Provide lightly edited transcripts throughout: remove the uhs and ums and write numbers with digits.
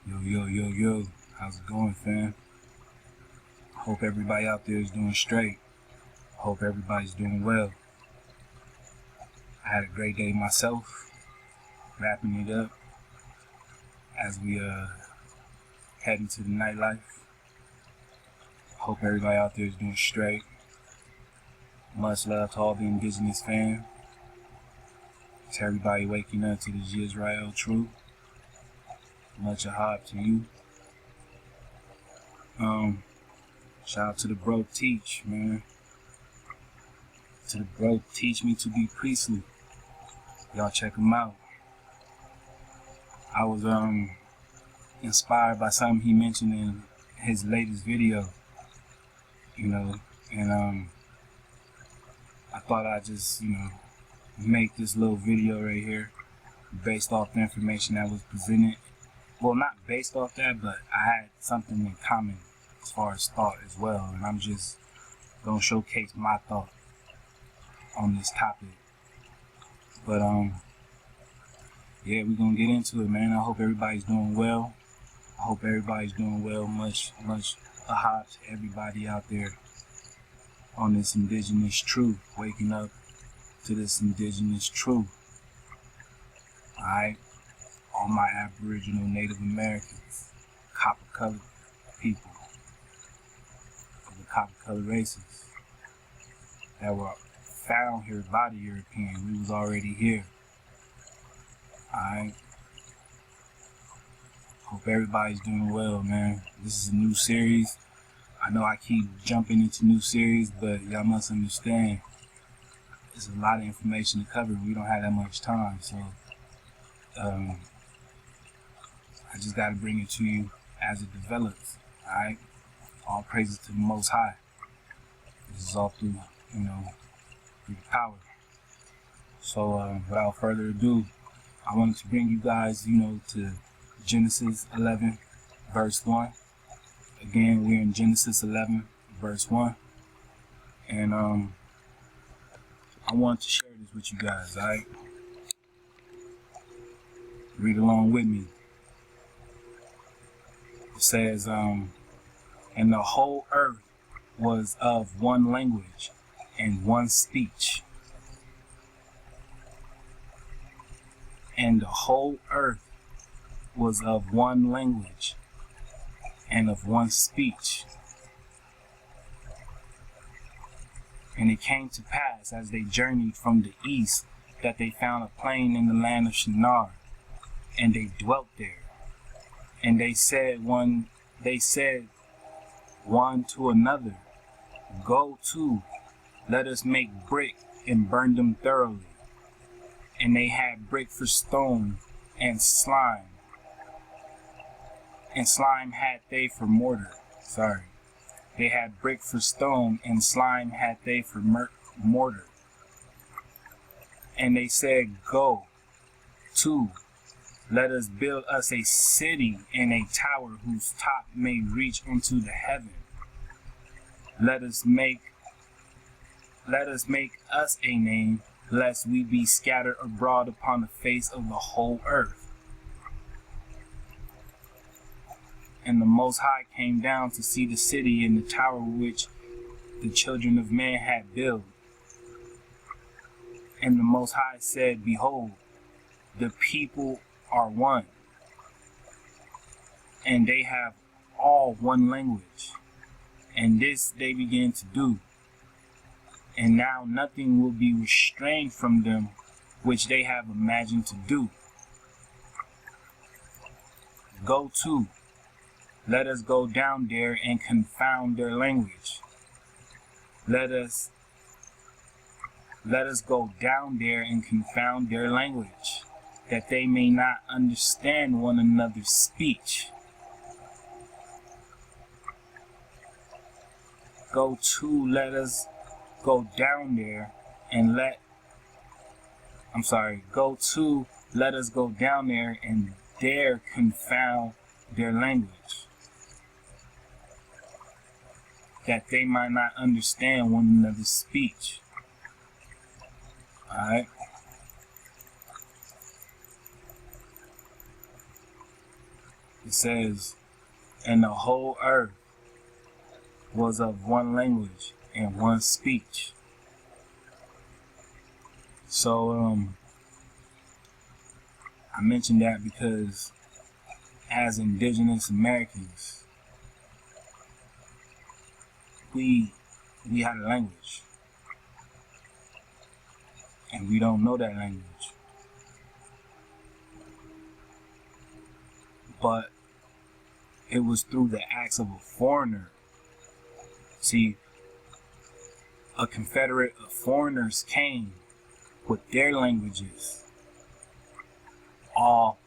Yo, how's it going, fam? Hope everybody out there is doing straight. Hope everybody's doing well. I had a great day myself, wrapping it up as we head into the nightlife. Hope everybody out there is doing straight. Much love to all the indigenous fam. To everybody waking up to the Israel truth. Much ahab to you. Shout out to the bro Teach, man. To the bro Teach Me to Be Priestly. Y'all check him out. I was inspired by something he mentioned in his latest video, and I thought I'd just, make this little video right here based off the information that was presented. Well, not based off that, but I had something in common as far as thought as well, and I'm just gonna showcase my thought on this topic. But yeah, we're gonna get into it, man. I hope everybody's doing well. I hope everybody's doing well. Much ahab to everybody out there on this indigenous truth, waking up to this indigenous truth. Alright? All my Aboriginal Native Americans, copper-colored people of the copper-colored races that were found here by the European. We was already here. Alright? Hope everybody's doing well, man. This is a new series. I know I keep jumping into new series, but y'all must understand there's a lot of information to cover. We don't have that much time, so I just got to bring it to you as it develops. Alright? All praises to the Most High. This is all through, through the power. So without further ado, I wanted to bring you guys, to Genesis 11, verse 1. Again, we're in Genesis 11, verse 1. And I want to share this with you guys, alright? Read along with me. It says, and the whole earth was of one language and one speech. And the whole earth was of one language and of one speech. And it came to pass, as they journeyed from the east, that they found a plain in the land of Shinar, and they dwelt there. And they said one to another, Go to, let us make brick and burn them thoroughly. And they had brick for stone and slime. And slime had they for mortar. They had brick for stone, and slime had they for mortar. And they said, Go to, let us build us a city and a tower whose top may reach unto the heaven. Let us make us a name, lest we be scattered abroad upon the face of the whole earth. And the Most High came down to see the city and the tower which the children of man had built. And the Most High said, Behold, the people are one, and they have all one language. And this they began to do. And now nothing will be restrained from them which they have imagined to do. Go to, let us go down there and confound their language. Let us go down there and confound their language, that they may not understand one another's speech. Go to, let us go down there and go to, let us go down there and there confound their language, that they might not understand one another's speech. Alright? It says, and the whole earth was of one language and one speech. So I mentioned that because as indigenous Americans, we had a language, and we don't know that language. But it was through the acts of a foreigner. See, a confederate of foreigners came with their languages, all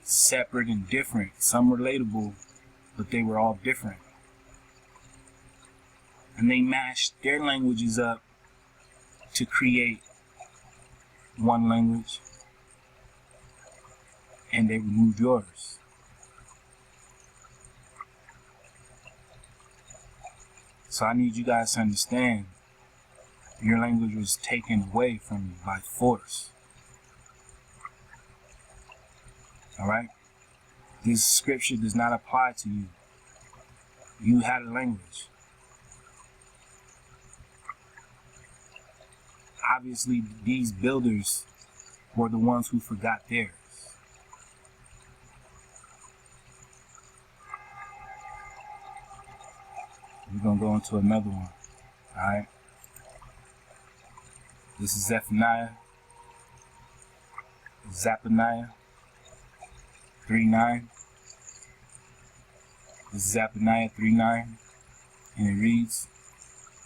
separate and different, some relatable, but they were all different. And they mashed their languages up to create one language, and they removed yours. So I need you guys to understand, your language was taken away from you by force. Alright? This scripture does not apply to you. You had a language. Obviously, these builders were the ones who forgot theirs. We're going to go into another one. Alright? This is Zephaniah 3:9. This is Zephaniah 3:9. And it reads,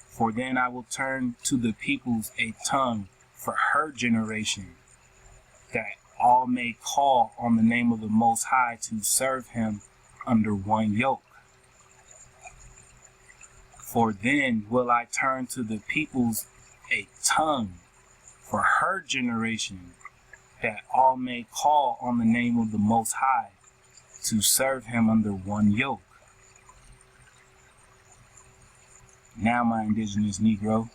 for then I will turn to the peoples a tongue for her generation, that all may call on the name of the Most High to serve him under one yoke. For then will I turn to the peoples a tongue for her generation, that all may call on the name of the Most High to serve him under one yoke. Now, my indigenous Negro,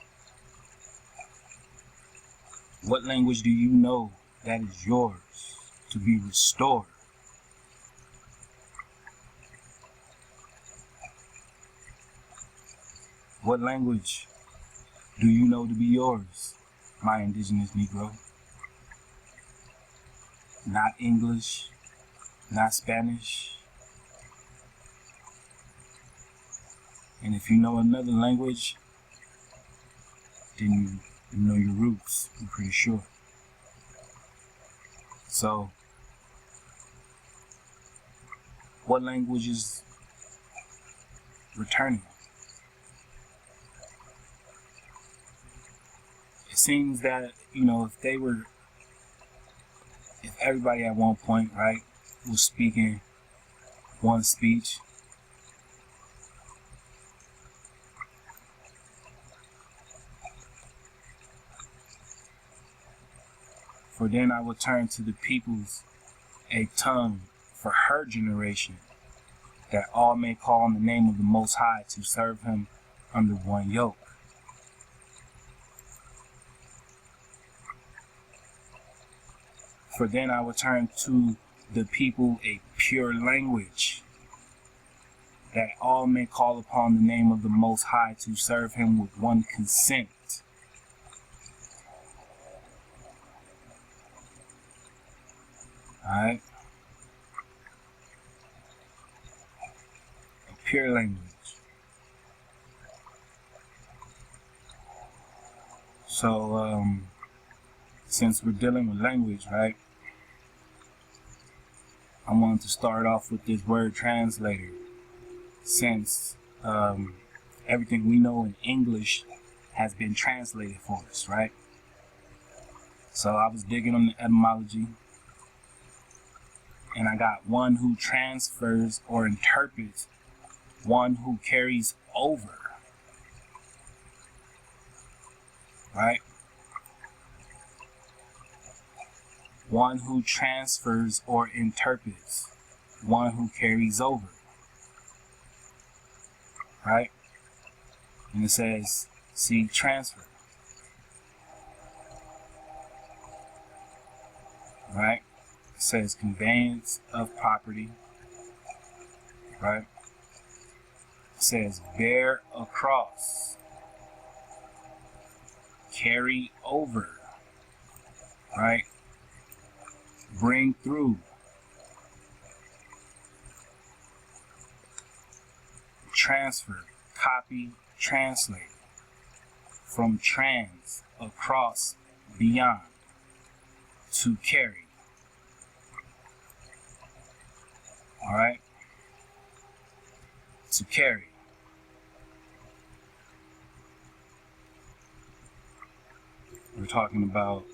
what language do you know that is yours to be restored? What language do you know to be yours, my indigenous Negro? Not English, not Spanish. And if you know another language, then you know your roots, I'm pretty sure. So, what language is returning? It seems that, if everybody at one point, right, was speaking one speech, for then I will turn to the peoples a tongue for her generation, that all may call on the name of the Most High to serve him under one yoke. For then I will turn to the people a pure language, that all may call upon the name of the Most High to serve him with one consent. Alright? A pure language. So, since we're dealing with language, right? I wanted to start off with this word translator, since everything we know in English has been translated for us, right? So I was digging on the etymology, and I got one who transfers or interprets, one who carries over, right? One who transfers or interprets, one who carries over, right? And it says, see, transfer, right? It says conveyance of property, right? It says bear across, carry over, right? Bring through, transfer, copy, translate. From trans, across, beyond, to carry. Alright? To carry. We're talking about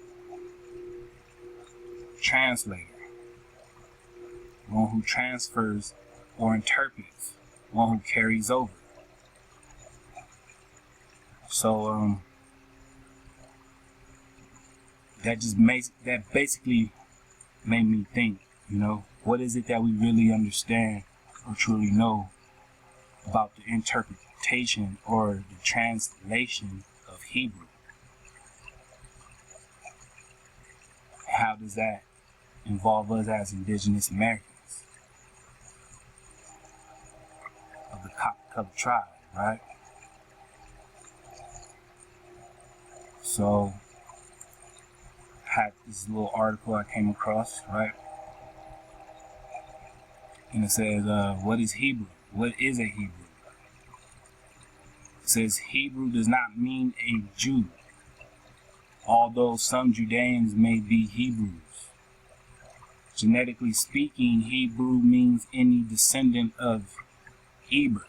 translator. One who transfers or interprets. One who carries over. So that basically made me think, what is it that we really understand or truly know about the interpretation or the translation of Hebrew? How does that involve us as indigenous Americans of the copper-colored tribe, right? So, I had this little article I came across, right? And it says, what is Hebrew? What is a Hebrew? It says, Hebrew does not mean a Jew, although some Judeans may be Hebrews. Genetically speaking, Hebrew means any descendant of Eber.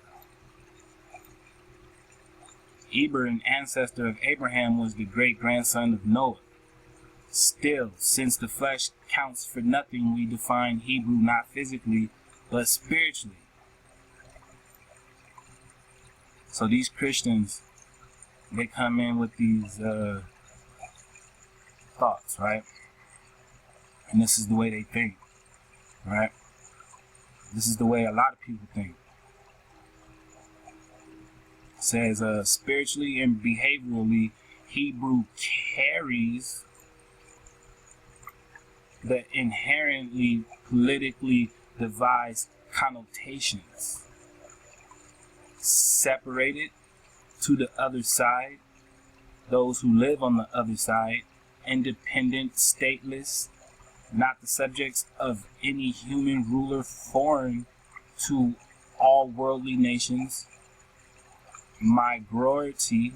Eber, an ancestor of Abraham, was the great-grandson of Noah. Still, since the flesh counts for nothing, we define Hebrew not physically, but spiritually. So these Christians, they come in with these thoughts, right? And this is the way they think, right? This is the way a lot of people think. It says, spiritually and behaviorally, Hebrew carries the inherently politically devised connotations. Separated to the other side, those who live on the other side, independent, stateless, not the subjects of any human ruler, foreign to all worldly nations, migratory,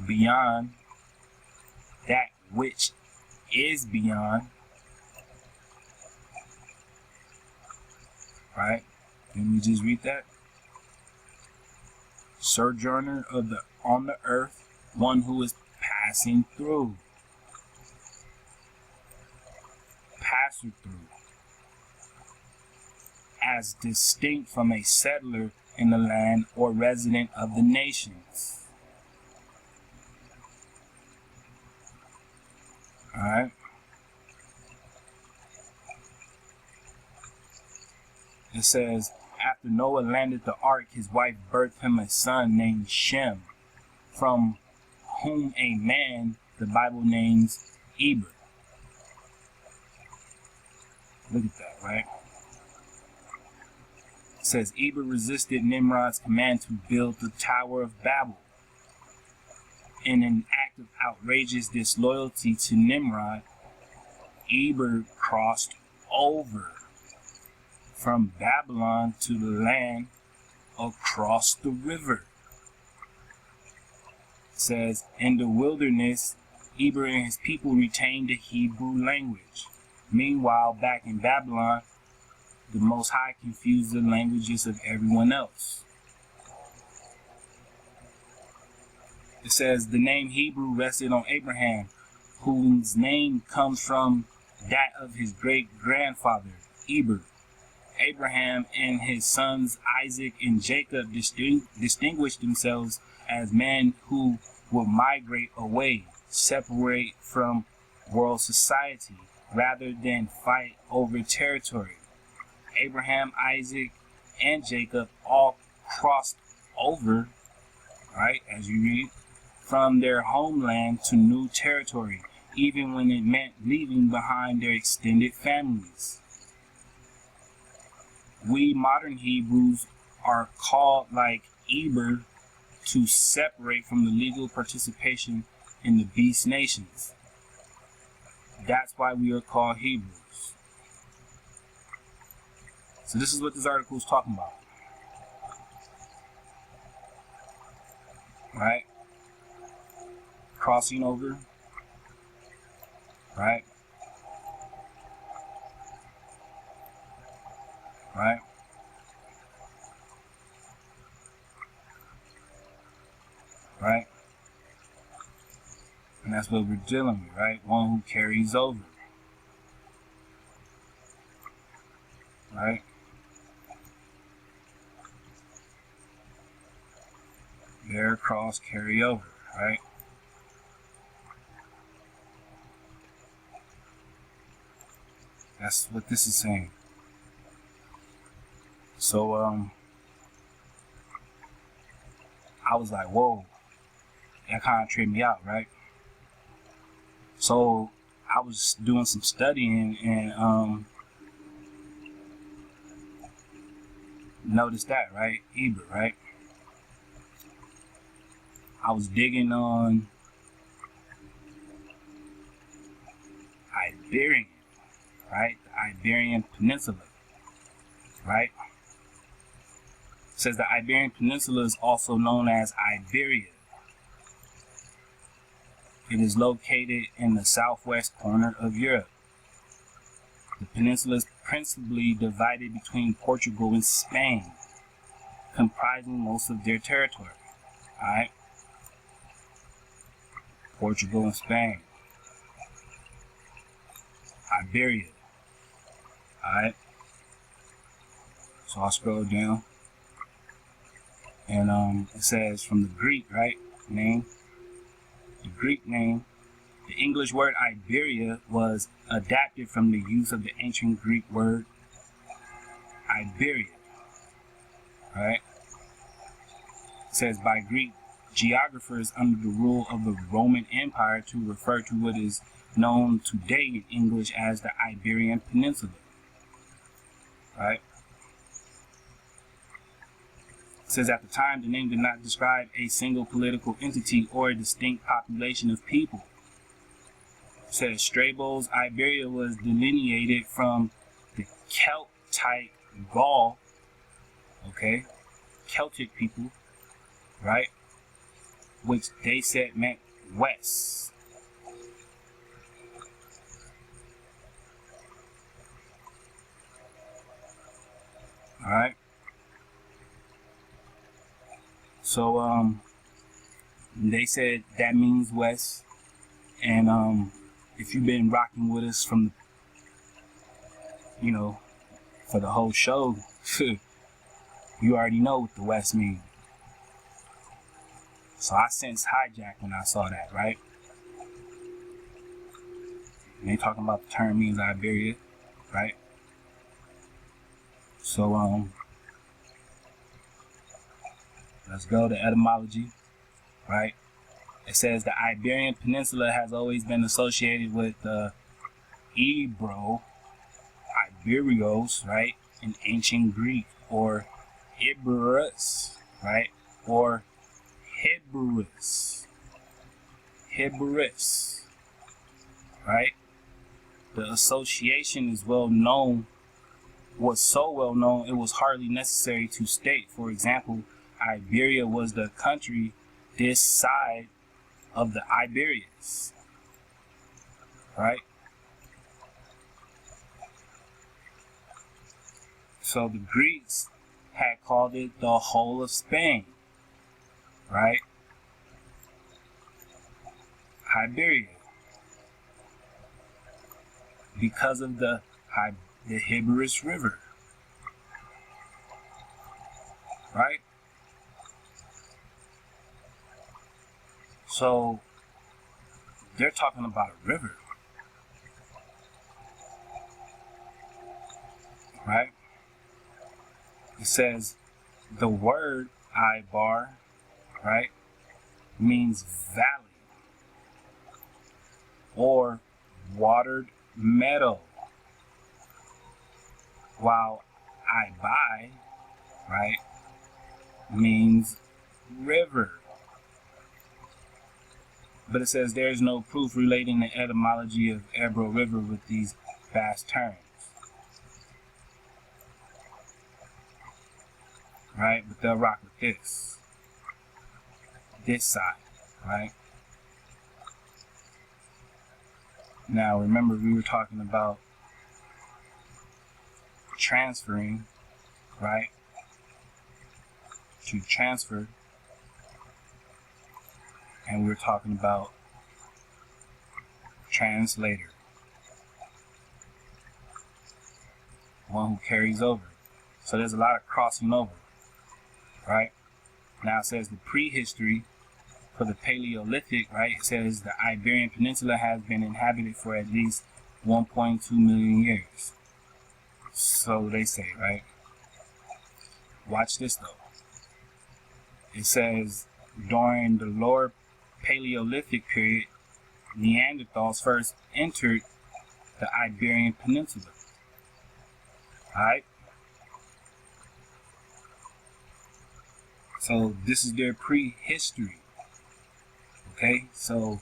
beyond that which is beyond, right? Let me just read that. Sojourner on the earth, one who is passing through. Passer through. As distinct from a settler in the land or resident of the nations. Alright. It says, after Noah landed the ark, his wife birthed him a son named Shem, from whom a man the Bible names Eber. Look at that, right? It says, Eber resisted Nimrod's command to build the Tower of Babel. In an act of outrageous disloyalty to Nimrod, Eber crossed over from Babylon to the land across the river. It says, in the wilderness, Eber and his people retained the Hebrew language. Meanwhile, back in Babylon, the Most High confused the languages of everyone else. It says, the name Hebrew rested on Abraham, whose name comes from that of his great-grandfather, Eber. Abraham and his sons Isaac and Jacob distinguished themselves as men who would migrate away, separate from world society, rather than fight over territory. Abraham, Isaac, and Jacob all crossed over, right, as you read, from their homeland to new territory, even when it meant leaving behind their extended families. We modern Hebrews are called, like Eber, to separate from the legal participation in the beast nations. That's why we are called Hebrews. So this is what this article is talking about. Right? Crossing over. Right? Right? Right? And that's what we're dealing with, right? One who carries over. Right? Bear, cross, carry over, right? That's what this is saying. So, I was like, whoa, that kind of tripped me out, right? So, I was doing some studying and, noticed that, right? Eber, right? I was digging on Iberian, right? The Iberian Peninsula, right? It says the Iberian Peninsula is also known as Iberia. It is located in the southwest corner of Europe. The peninsula is principally divided between Portugal and Spain, comprising most of their territory. Alright? Portugal and Spain. Iberia. Alright? So I'll scroll down. And it says from the Greek, right? Name. The Greek name. The English word Iberia was adapted from the use of the ancient Greek word Iberia. Right? It says by Greek geographers under the rule of the Roman Empire to refer to what is known today in English as the Iberian Peninsula. Right? It says at the time the name did not describe a single political entity or a distinct population of people. It says Strabo's Iberia was delineated from the Celtic Gaul, okay, Celtic people, right, which they said meant west. All right. So they said that means west, and if you've been rocking with us from, for the whole show, you already know what the west means. So I sensed hijack when I saw that, right? And they talking about the term means Iberia, right? So let's go to etymology, right? It says the Iberian Peninsula has always been associated with the Ibro, Iberios, right, in ancient Greek, or Iberus, right, or Hebrus, right? The association is was so well known it was hardly necessary to state. For example, Iberia was the country this side of the Iberians, right? So the Greeks had called it the whole of Spain, right? Iberia, because of the Hebrus River, right? So they're talking about a river, right? It says the word Ibar, right, means valley or watered meadow, while Ibai, right, means river. But it says there is no proof relating the etymology of Ebro River with these vast terms. Right? But they'll rock with this side, right? Now remember, we were talking about transferring, right? To transfer, and we were talking about translator, one who carries over. So there's a lot of crossing over, right? Now it says the prehistory for the Paleolithic, right? It says the Iberian Peninsula has been inhabited for at least 1.2 million years. So they say, right? Watch this though. It says during the lower Paleolithic period, Neanderthals first entered the Iberian Peninsula. Alright? So this is their prehistory. Okay? So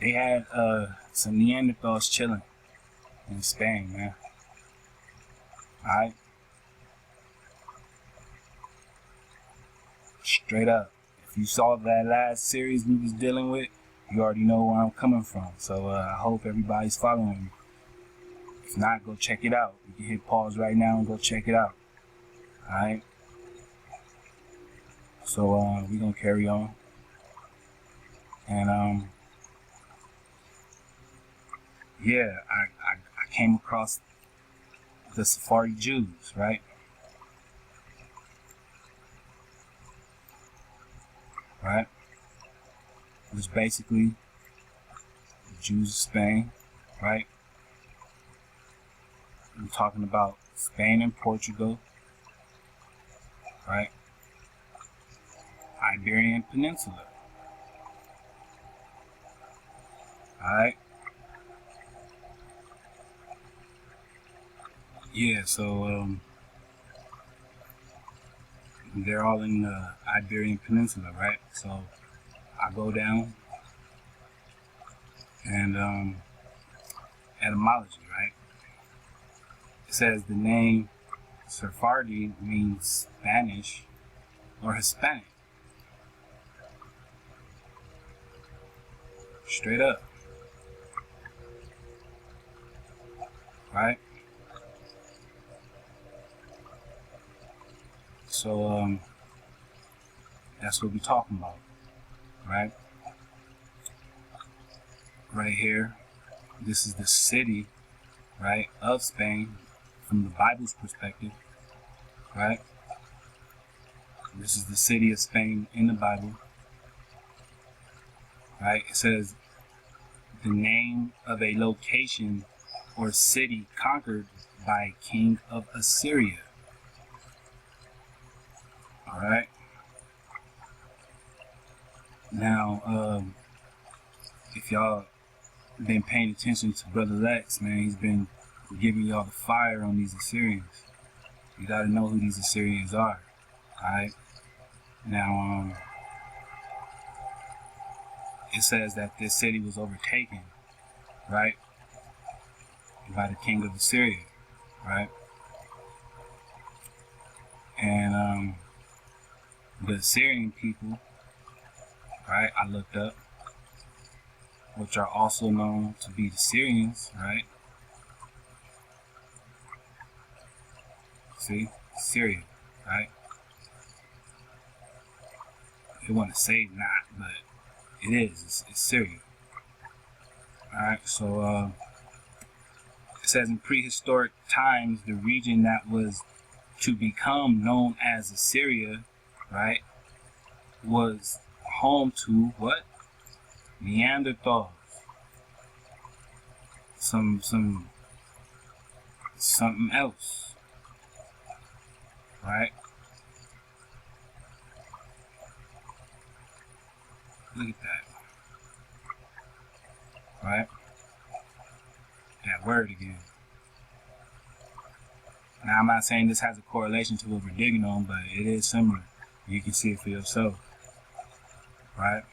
they had some Neanderthals chilling in Spain, man. Alright? Straight up. If you saw that last series we was dealing with, you already know where I'm coming from. So I hope everybody's following me. If not, go check it out. You can hit pause right now and go check it out. Alright? So we're gonna carry on. And yeah, I came across the Safari Jews, right? Right? Which basically the Jews of Spain, right? I'm talking about Spain and Portugal, right? Iberian Peninsula. Alright? Yeah, so they're all in the Iberian Peninsula, right? So I go down and etymology, right? It says the name Sephardi means Spanish or Hispanic. Straight up. Right? So that's what we're talking about, right? Right here, this is the city, right, of Spain from the Bible's perspective, right? This is the city of Spain in the Bible, right? It says the name of a location or city conquered by a king of Assyria. Alright. Now, if y'all been paying attention to Brother Lex, man, he's been giving y'all the fire on these Assyrians. You gotta know who these Assyrians are. Alright. Now, it says that this city was overtaken, right, by the king of Assyria, right? And the Assyrian people, right, I looked up, which are also known to be the Syrians, right? See, Syria, right? They want to say not, but it is. It's Syria. Alright, so it says in prehistoric times, the region that was to become known as Assyria, right, was home to what? Neanderthals. Something else. Right? Look at that. Right? That word again. Now, I'm not saying this has a correlation to what we're digging on, but it is similar. You can see it for yourself. Right?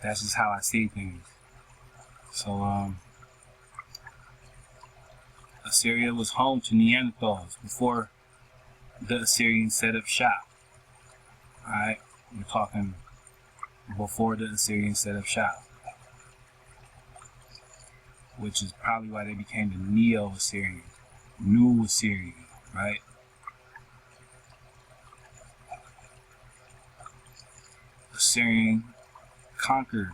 That's just how I see things. So, Assyria was home to Neanderthals before the Assyrians set up shop. Alright? We're talking before the Assyrians set up shop. Which is probably why they became the Neo-Assyrian, New Assyrian, right? Assyrian conquered,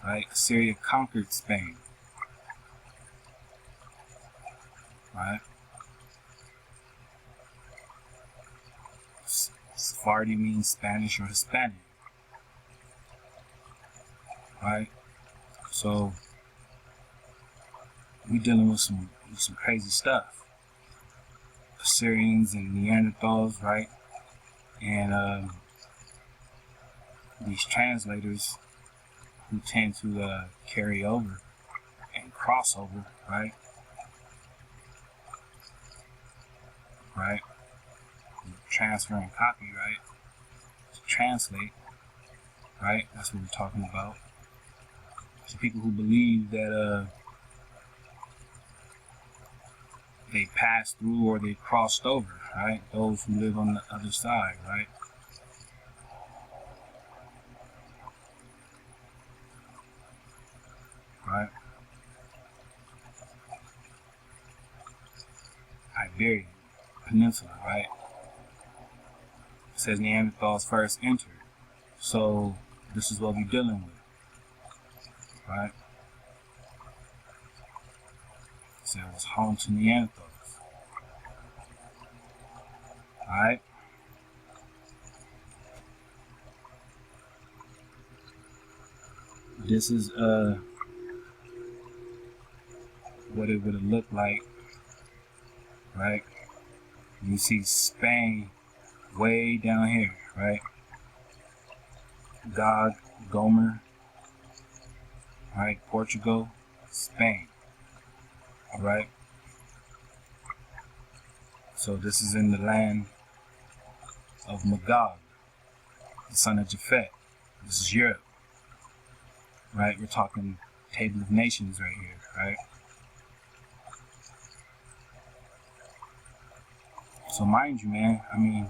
right? Assyria conquered Spain, right? Sephardi means Spanish or Hispanic, right? So we dealing with some crazy stuff. Assyrians and Neanderthals, right? And these translators who tend to carry over and cross over, right? Right? Transfer and copy, right? To translate, right? That's what we're talking about. So people who believe that they passed through or they crossed over, right? Those who live on the other side, right? Right? Iberian Peninsula, right? It says Neanderthals first entered. So this is what we're dealing with, right? So it was home to Neanderthals. Alright? This is what it would have looked like, right? You see Spain way down here, right? Gog, Gomer, right? Portugal, Spain, all right? So this is in the land of Magog, the son of Japhet. This is Europe, right? We're talking Table of Nations right here, right? So mind you, man, I mean,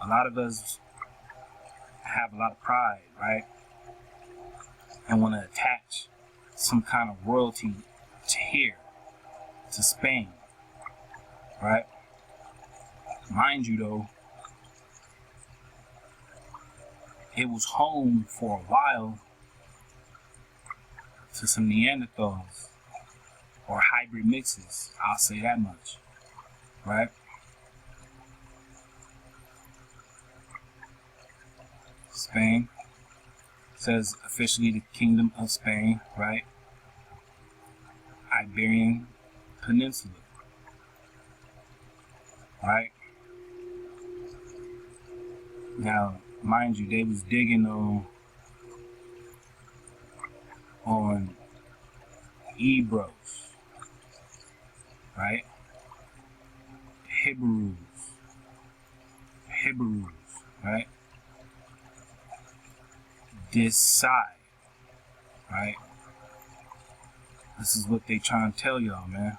a lot of us have a lot of pride, right? And want to attach some kind of royalty to here, to Spain, right? Mind you, though, it was home for a while to some Neanderthals, or hybrid mixes, I'll say that much, right? Spain says officially the Kingdom of Spain, right? Iberian Peninsula, right? Now, mind you, they was digging on Hebrews, right? Hebrews, right? This side, right? This is what they trying to tell y'all, man.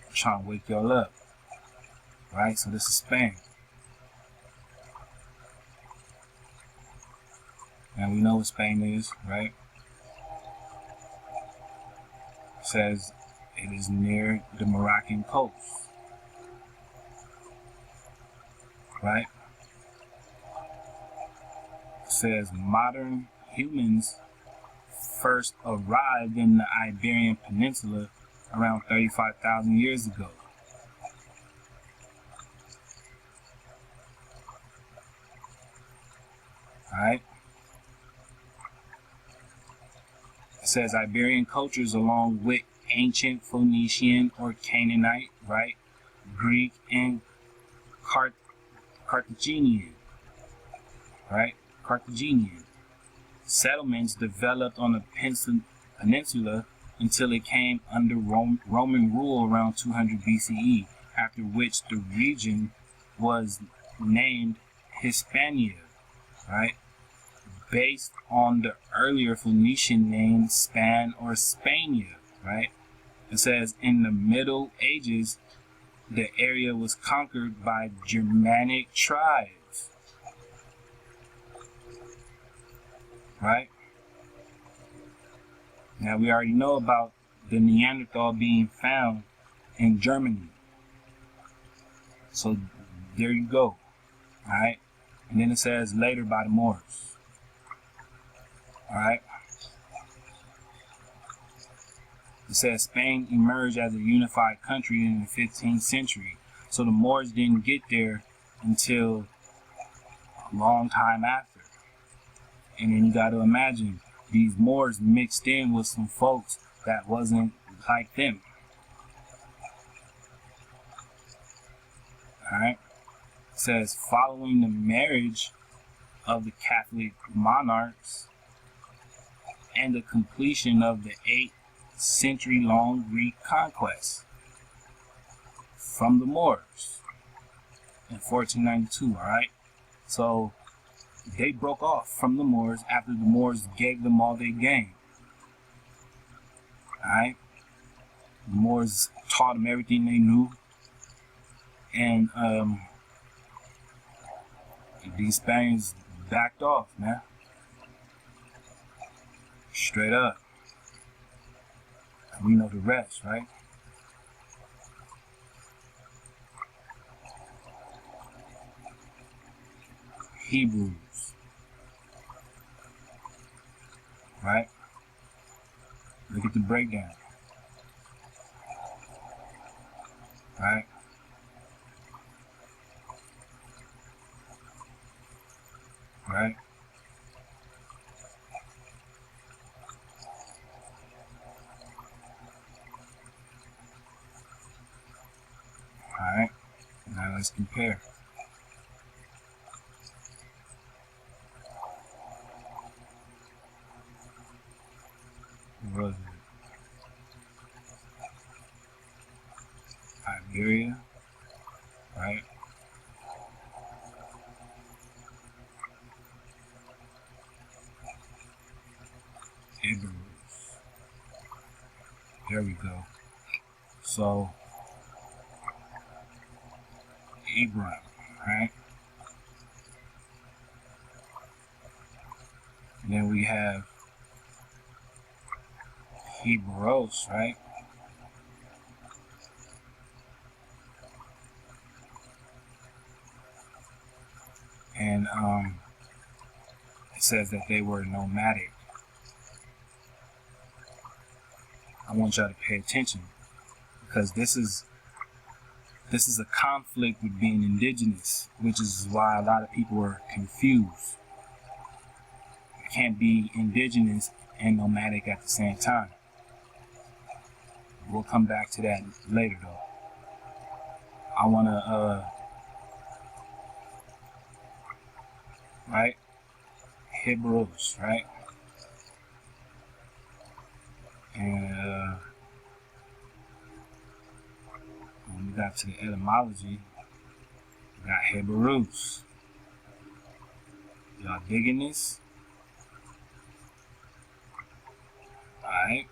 They're trying to wake y'all up, right? So this is Spain. And we know what Spain is, right? It says it is near the Moroccan coast, right? It says modern humans first arrived in the Iberian Peninsula around 35,000 years ago. Alright? It says Iberian cultures along with ancient Phoenician or Canaanite, right? Greek and Carthaginian, right? Carthaginian. Settlements developed on the peninsula until it came under Roman rule around 200 BCE, after which the region was named Hispania, right? Based on the earlier Phoenician name Span or Spania, right? It says in the Middle Ages, the area was conquered by Germanic tribes, right? Now we already know about the Neanderthal being found in Germany. So there you go, alright? And then it says later by the Moors, alright? It says Spain emerged as a unified country in the 15th century. So the Moors didn't get there until a long time after. And then you got to imagine these Moors mixed in with some folks that wasn't like them. Alright? It says following the marriage of the Catholic monarchs and the completion of the 8-century-long Greek conquest from the Moors in 1492, alright? So they broke off from the Moors after the Moors gave them all they gained. Alright? The Moors taught them everything they knew. And these Spaniards backed off, man. Straight up. And we know the rest, right? Hebrews, right? Look at the breakdown, right? Right? Alright, now let's compare. What was it? Iberia, right? Iberian. There we go. So, Ibram, right? And then we have Hebrews, right? And it says that they were nomadic. I want y'all to pay attention because this is a conflict with being indigenous, which is why a lot of people are confused. You can't be indigenous and nomadic at the same time. We'll come back to that later though. I wanna right? Hebrews, right? And when we got to the etymology, we got Hebrews. Y'all digging this? Alright.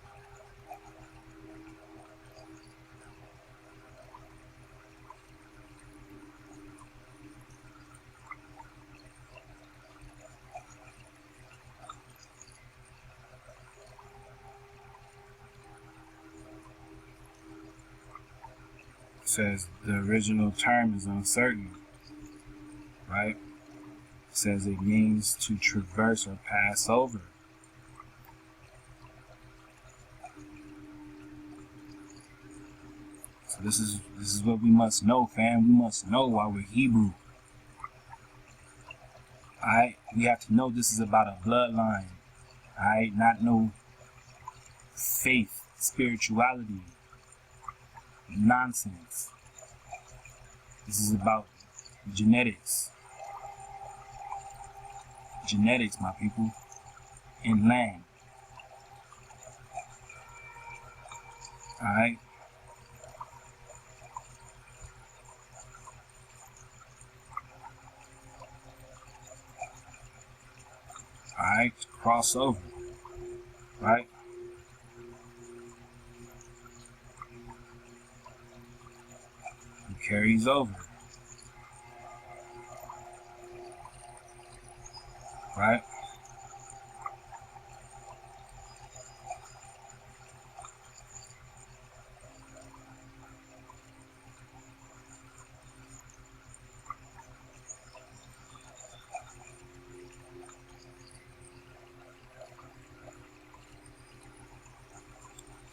Says the original term is uncertain, right? Says it means to traverse or pass over. So this is what we must know, fam. We must know why we're Hebrew. Alright? We have to know this is about a bloodline. Alright? Not no faith, spirituality. Nonsense. This is about genetics. genetics, my people, in land. Alright? Alright, cross over. Right? It carries over. Right?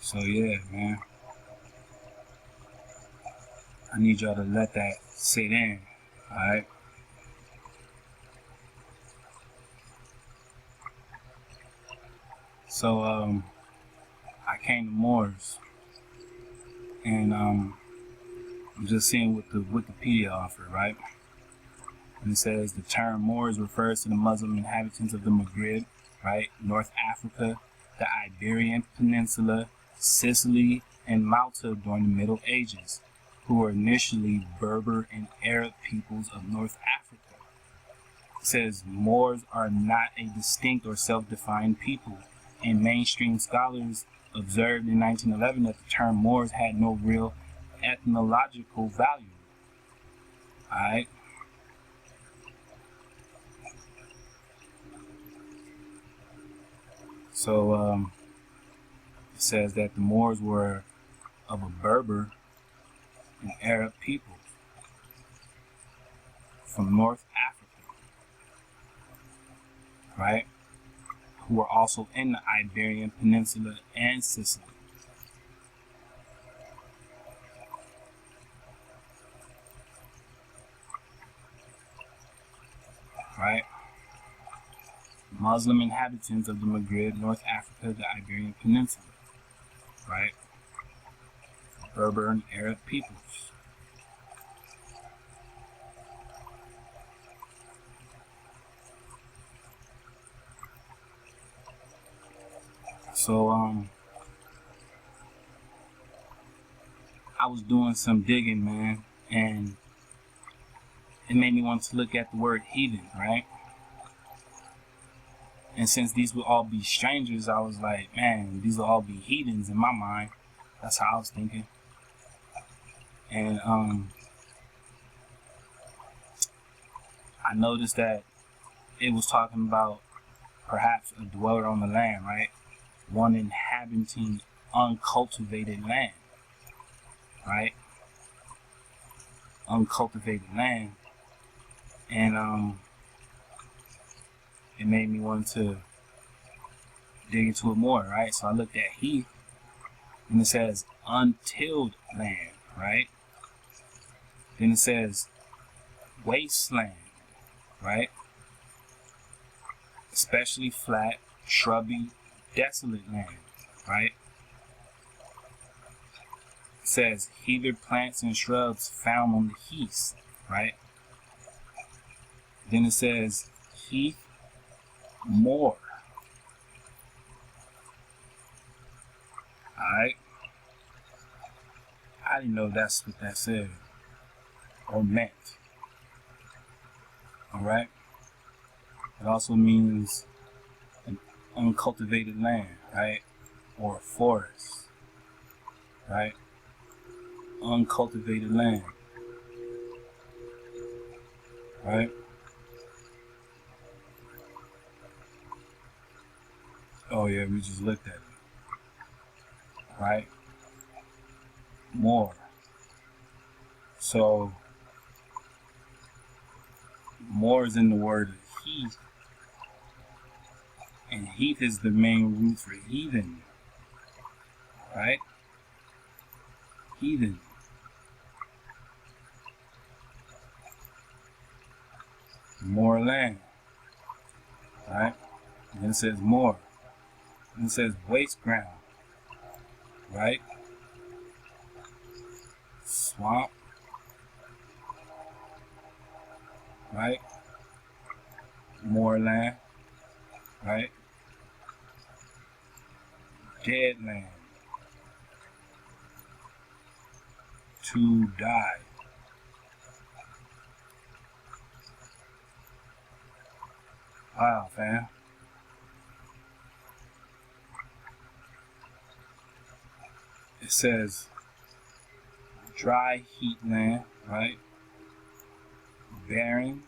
So yeah, man. I need y'all to let that sit in. Alright? So I came to Moors, and I'm just seeing what the Wikipedia offered, right? And it says the term Moors refers to the Muslim inhabitants of the Maghreb, right? North Africa, the Iberian Peninsula, Sicily, and Malta during the Middle Ages, who were initially Berber and Arab peoples of North Africa. It says Moors are not a distinct or self-defined people, and mainstream scholars observed in 1911 that the term Moors had no real ethnological value. Alright? So, it says that the Moors were of a Berber and Arab people from North Africa, right? Who were also in the Iberian Peninsula and Sicily. Right? Muslim inhabitants of the Maghreb, North Africa, the Iberian Peninsula. Right? Berber and Arab peoples. So, I was doing some digging, man, and it made me want to look at the word heathen, right? And since these will all be strangers, I was like, man, these will all be heathens in my mind. That's how I was thinking. And I noticed that it was talking about perhaps a dweller on the land, right? One inhabiting uncultivated land, right? Uncultivated land. And it made me want to dig into it more, right? So I looked at heath, and it says untilled land, right? Then it says wasteland, right? Especially flat, shrubby, desolate land, right? It says heather plants and shrubs found on the heaths, right? Then it says heath, moor. Alright? I didn't know that's what that said or meant. Alright? It also means an uncultivated land, right? Or a forest. Right? Uncultivated land. Right? Oh yeah, we just looked at it. Right? More. So, more is in the word heath. And heath is the main root for heathen. Right? Heathen. More land. Right? And then it says more. And it says waste ground. Right? Swamp. Right? More land. right? Dead land. To die. Wow, fam. It says dry heatland, right? Barren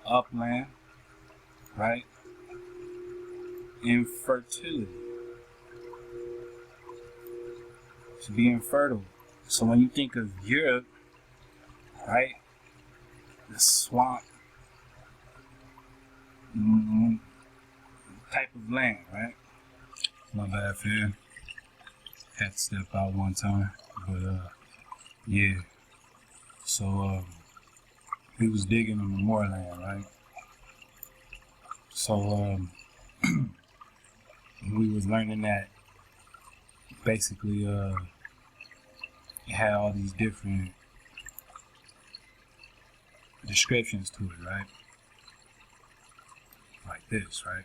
upland, right? Infertility. To be infertile. So when you think of Europe, right? The swamp type of land, right? My bad, fam. Had to step out one time, but yeah. So we was digging on the moorland, right? So we was learning that basically it had all these different descriptions to it, right? Like this, right?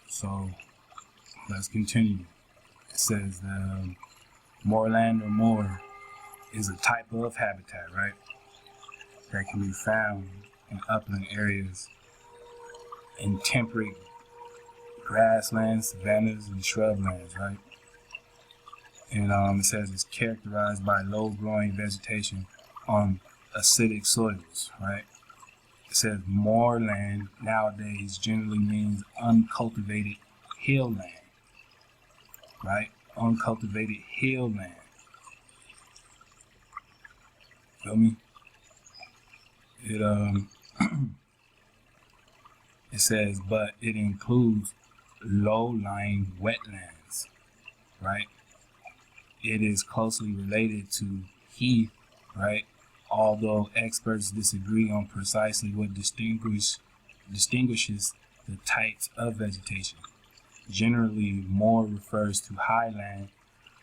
So let's continue. It says that moorland or moor is a type of habitat, right? That can be found in upland areas, in temperate grasslands, savannas, and shrublands, right? And it says it's characterized by low-growing vegetation on acidic soils, right? It says moorland nowadays generally means uncultivated hillland, right? Uncultivated hillland. Feel me? It it says, but it includes low-lying wetlands, right? It is closely related to heath, right? Although experts disagree on precisely what distinguishes the types of vegetation. Generally, moor refers to highland,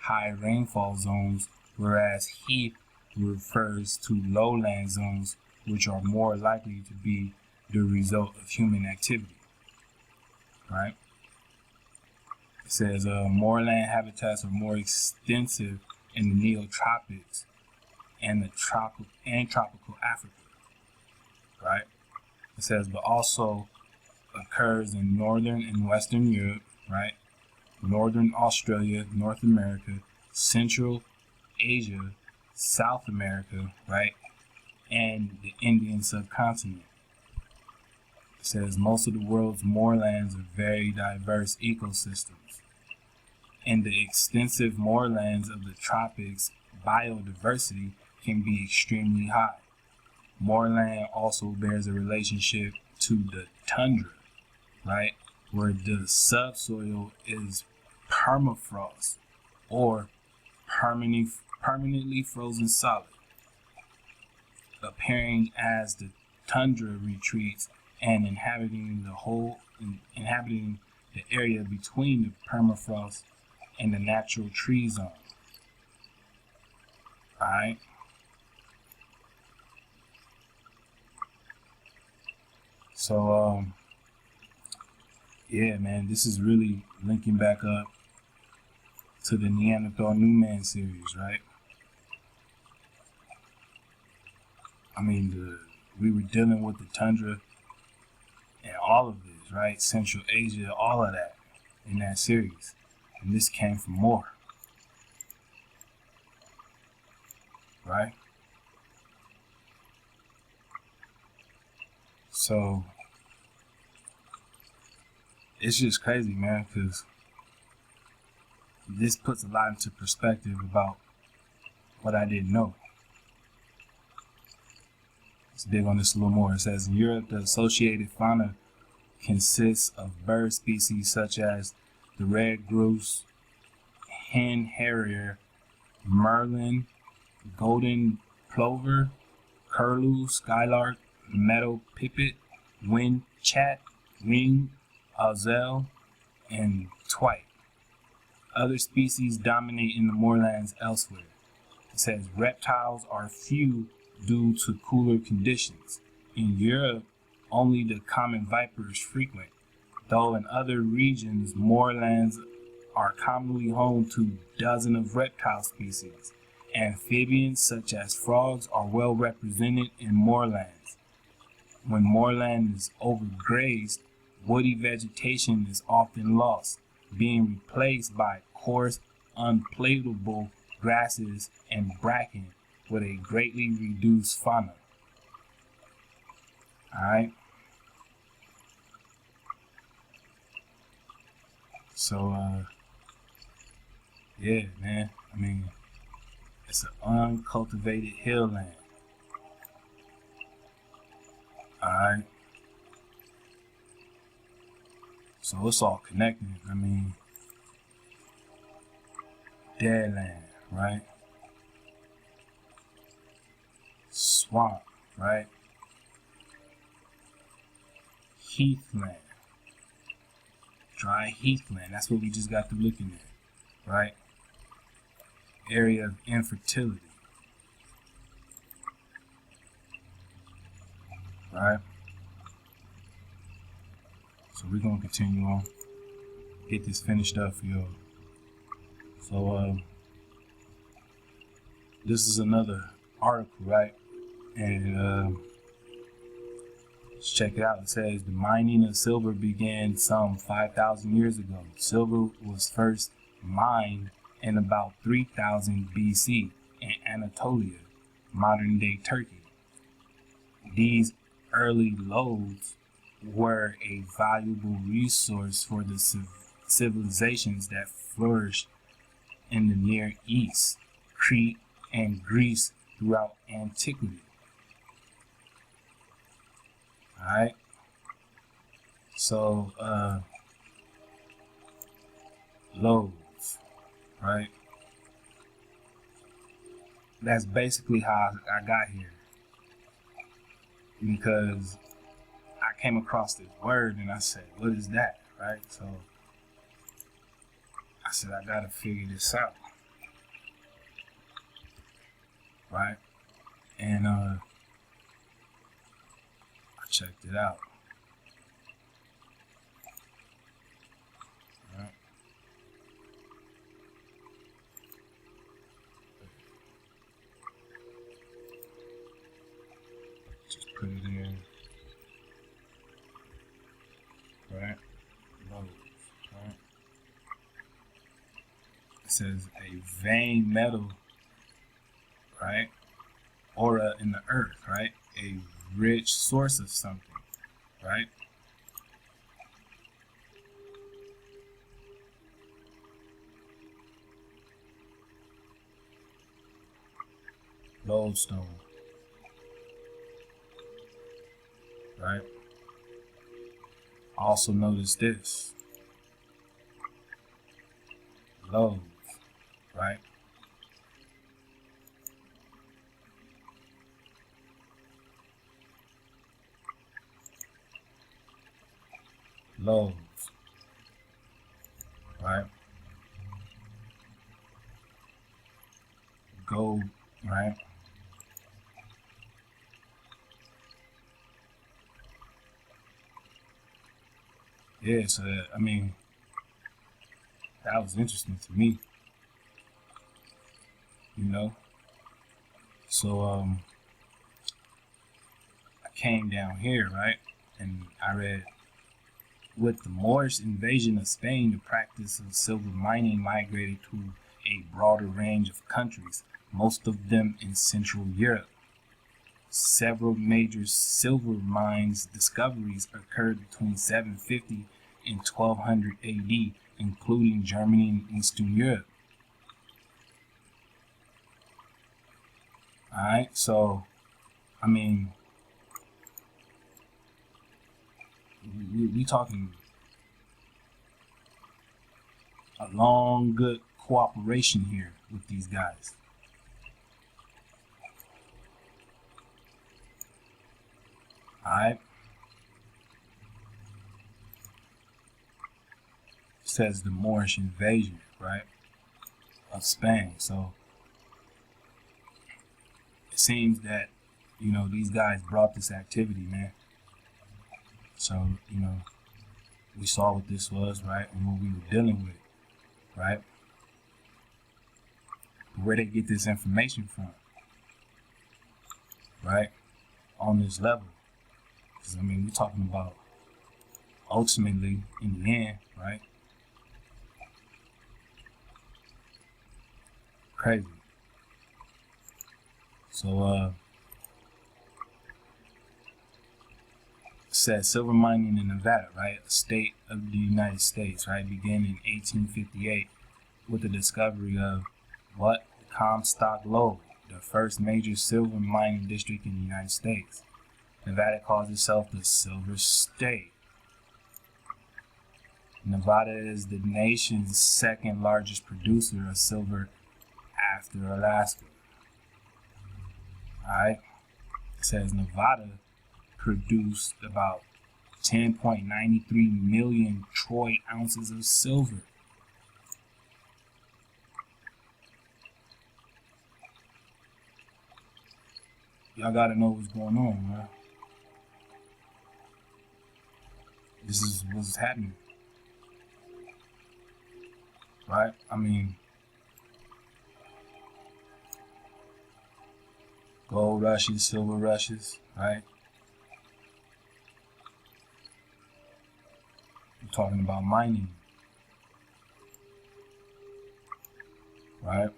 high rainfall zones, whereas heath refers to lowland zones, which are more likely to be the result of human activity, right? It says moorland habitats are more extensive in the neotropics and the tropical Africa, right? It says, but also occurs in northern and western Europe, right? Northern Australia, North America, Central Asia, South America, right? And the Indian subcontinent. It says most of the world's moorlands are very diverse ecosystems. In the extensive moorlands of the tropics, biodiversity can be extremely high. Moorland also bears a relationship to the tundra, right? Where the subsoil is permafrost or permanently frozen solid, appearing as the tundra retreats and inhabiting the area between the permafrost and the natural tree zone. Alright? So yeah, man, this is really linking back up to the Neanderthal New Man series, right? I mean, we were dealing with the tundra and all of this, right? Central Asia, all of that in that series. And this came from more, right? So it's just crazy, man, because this puts a lot into perspective about what I didn't know. Let's dig on this a little more. It says in Europe, the associated fauna consists of bird species such as the red grouse, hen harrier, merlin, golden plover, curlew, skylark, meadow pipit, wind chat, ring owl, and twite. Other species dominate in the moorlands elsewhere. It says reptiles are few due to cooler conditions. In Europe only the common viper is frequent, though in other regions moorlands are commonly home to dozens of reptile species. Amphibians such as frogs are well represented in moorlands. When moorland is overgrazed, woody vegetation is often lost, being replaced by coarse, unpalatable grasses and bracken with a greatly reduced fauna. Alright? So, yeah, man. I mean, it's an uncultivated hill land. Alright? So it's all connected. I mean, dead land, right? Swamp, right? Heathland. Dry heathland. That's what we just got through looking at, right? Area of infertility. Right? So we're gonna continue on. Get this finished up for y'all. So this is another article, right? And let's check it out. It says the mining of silver began some 5,000 years ago. Silver was first mined in about 3000 BC in Anatolia, modern-day Turkey. These early lodes were a valuable resource for the civilizations that flourished in the Near East, Crete, and Greece throughout antiquity. Alright, so lodes, right? That's basically how I got here, because I came across this word and I said, what is that, right? So I said, I gotta figure this out, right? And I checked it out. Right. Just put it in. Right. Loads. Right. It says a vein metal, right? Aura in the earth, right? A rich source of something, right? Lodestone, right? Also notice this, loads, right? Loads, right? Gold, right? Yeah, so I mean, that was interesting to me, you know? So, I came down here, right? And I read, with the Moorish invasion of Spain, the practice of silver mining migrated to a broader range of countries, most of them in Central Europe. Several major silver mines discoveries occurred between 750 and 1200 AD, including Germany and Eastern Europe. Alright, so, I mean, we talking a long, good cooperation here with these guys. Alright. Says the Moorish invasion, right, of Spain. So it seems that, you know, these guys brought this activity, man. So, we saw what this was, right? And what we were dealing with, right? But where they get this information from, right? On this level. Because, we're talking about ultimately, in the end, right? Crazy. So, said silver mining in Nevada, right? A state of the United States, right? Began in 1858 with the discovery of what? The Comstock Lode, the first major silver mining district in the United States. Nevada calls itself the Silver State. Nevada is the nation's second largest producer of silver after Alaska. Alright? It says Nevada produced about 10.93 million troy ounces of silver. Y'all gotta know what's going on, man. This is what's happening. Right? Gold rushes, silver rushes, right? We're talking about mining, right?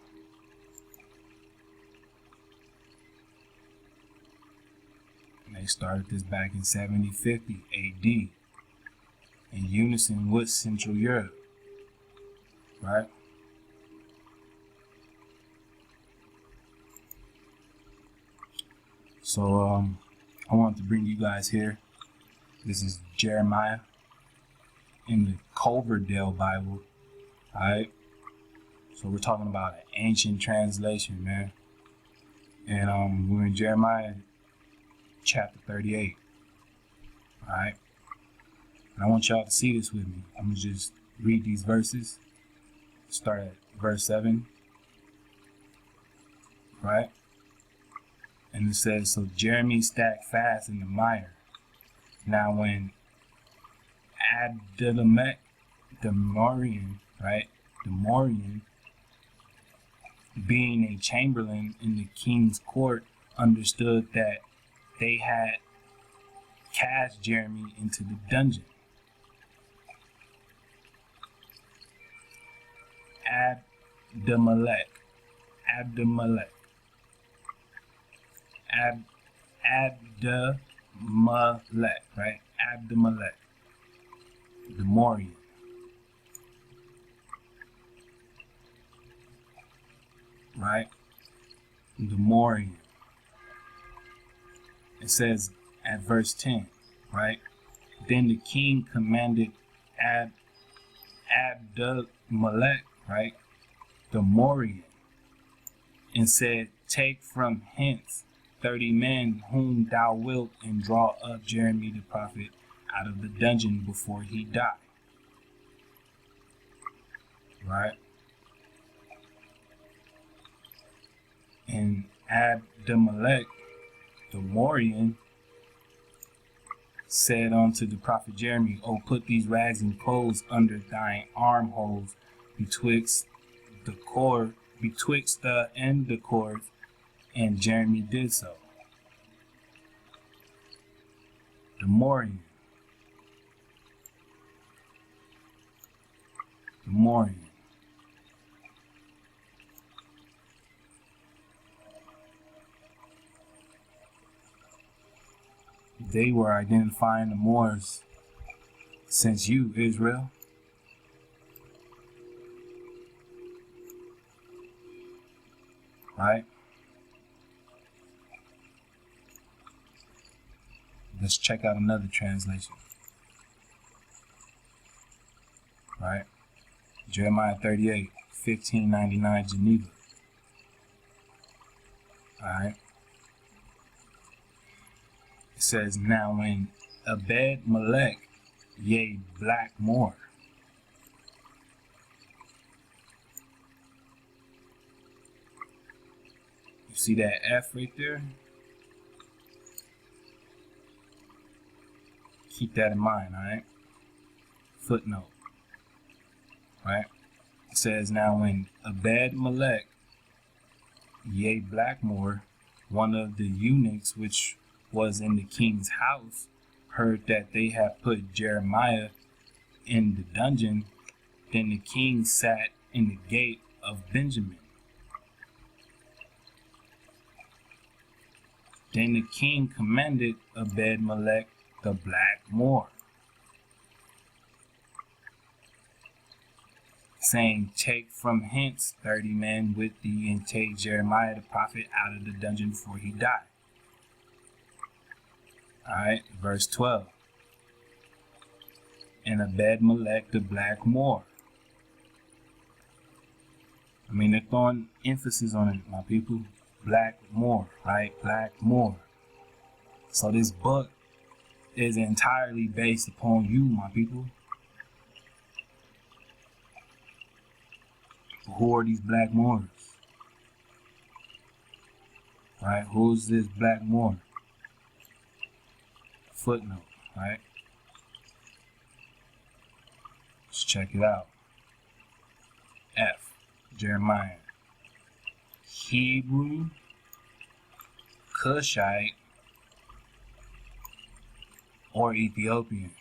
And they started this back in 7050 AD in unison with Central Europe, right? So I want to bring you guys here. This is Jeremiah in the Coverdale Bible. Alright. So we're talking about an ancient translation, man. And we're in Jeremiah chapter 38. Alright. And I want y'all to see this with me. I'm gonna just read these verses. Start at verse 7. Right? And it says, so Jeremy stacked fast in the mire. Now when Adelamelech, the Morian, right? The Morian, being a chamberlain in the king's court, understood that they had cast Jeremy into the dungeon. Adelamelech, right? Adelamelech, the Morian. Right? The Morian. It says at verse 10, right? Then the king commanded Abdelmelech, right? The Morian, and said, take from hence 30 men whom thou wilt, and draw up Jeremy the prophet out of the dungeon before he die. Right? And Abdelmelech, the Morian, said unto the prophet Jeremy, O put these rags and clothes under thine armholes betwixt the and the cords. And Jeremy did so. The Morian. The Morian. They were identifying the Moors since you, Israel. Right? Let's check out another translation. Right? Jeremiah 38, 1599 Geneva. Alright? It says, now when Ebed-Melech, yea, black Moor, you see that F right there? Keep that in mind, alright? Footnote. Right? It says, now when Ebed-Melech, yea Blackmore, one of the eunuchs which was in the king's house, heard that they had put Jeremiah in the dungeon, then the king sat in the gate of Benjamin. Then the king commanded Ebed-Melech the Blackmore, saying, take from hence 30 men with thee, and take Jeremiah the prophet out of the dungeon before he die. Alright, verse 12. And Ebed-Melech the Blackmore. I mean, they're throwing emphasis on it, my people. Blackmore, right? Blackmore. So this book is entirely based upon you, my people. Who are these Blackmores? Right? Who's this Blackmore? Footnote, right? Let's check it out. F. Jeremiah. Hebrew, Cushite, or Ethiopian.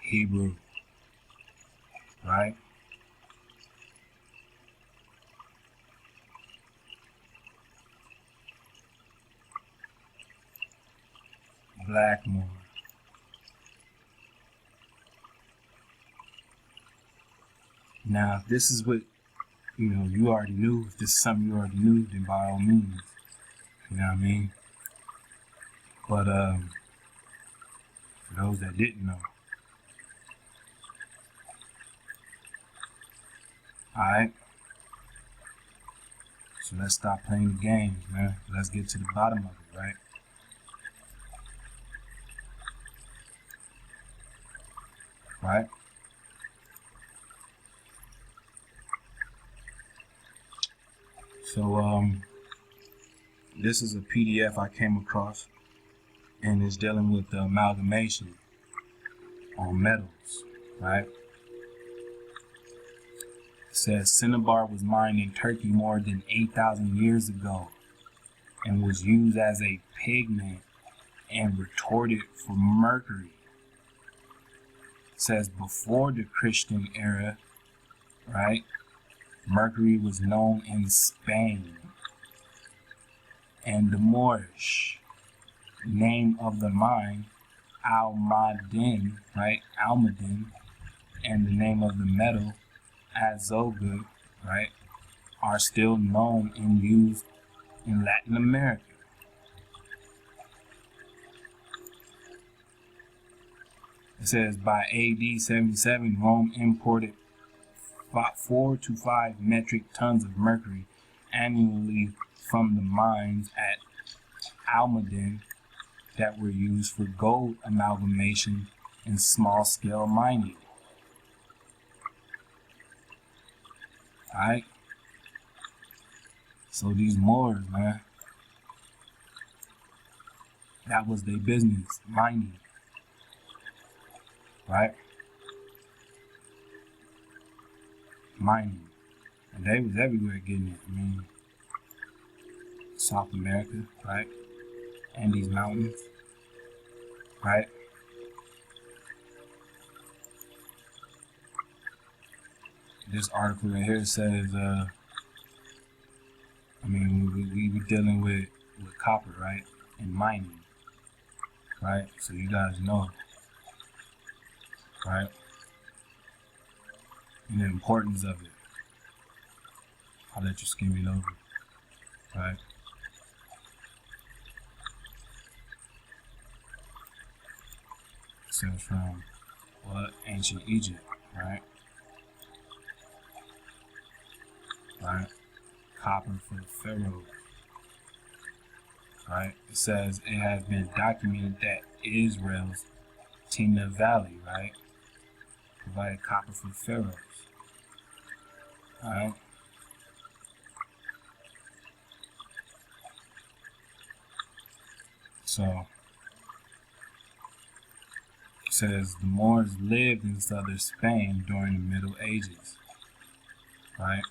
Hebrew, right? Blackmore. Now, if this is what, you already knew, if this is something you already knew, then by all means, you know what I mean? But, for those that didn't know, alright? So let's stop playing the games, man. Let's get to the bottom of it, right? Right? So, this is a PDF I came across, and it's dealing with the amalgamation on metals, right? It says cinnabar was mined in Turkey more than 8,000 years ago and was used as a pigment and retorted for mercury. It says before the Christian era, right? Mercury was known in Spain, and the Moorish name of the mine, Almadin, right? Almadin, and the name of the metal, Azoga, right? Are still known and used in Latin America. It says by AD 77, Rome imported 4 to 5 metric tons of mercury annually from the mines at Almadin that were used for gold amalgamation and small-scale mining. Alright? So these Moors, man, that was their business, mining. Right? Mining. And they was everywhere getting it. I mean, South America, right? And these mountains, right? This article right here says, we dealing with copper, right? And mining, right? So you guys know, right? And the importance of it. I'll let you skim it over, right? It says from what? Ancient Egypt, right? Right? Copper for the pharaohs, right? It says it has been documented that Israel's Tina Valley, right, provided copper for the pharaohs. Alright? So it says the Moors lived in southern Spain during the Middle Ages. Right?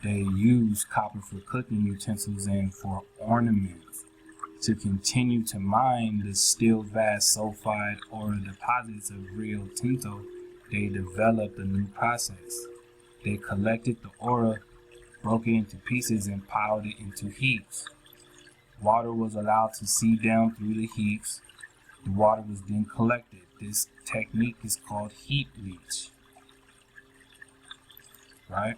They used copper for cooking utensils and for ornaments. To continue to mine the still vast sulfide ore deposits of Rio Tinto, they developed a new process. They collected the ore, broke it into pieces, and piled it into heaps. Water was allowed to seep down through the heaps. The water was then collected. This technique is called heap leach. Right?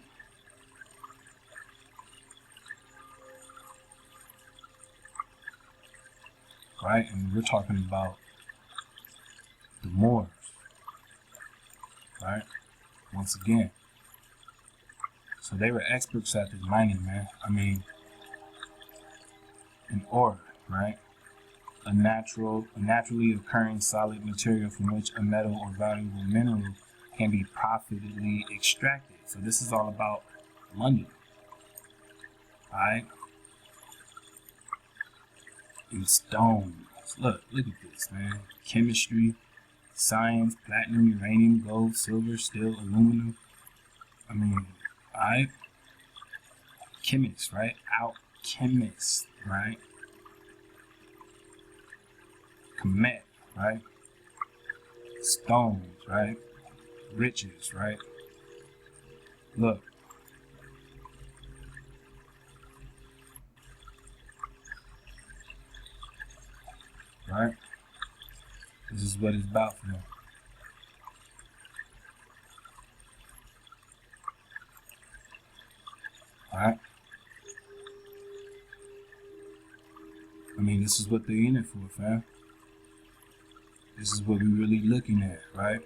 Right? And we're talking about the Moors. Right? Once again. So they were experts at this mining, man. I mean, an ore, right? A naturally occurring solid material from which a metal or valuable mineral can be profitably extracted. So this is all about money. Alright? In stones. Look at this, man. Chemistry, science, platinum, uranium, gold, silver, steel, aluminum. I mean, alright? Chemists, right? Alchemists, right? Comet, right? Stones, right? Riches, right? Look. Right? This is what it's about for them. Alright? I mean, this is what they're in it for, fam. This is what we're really looking at, right?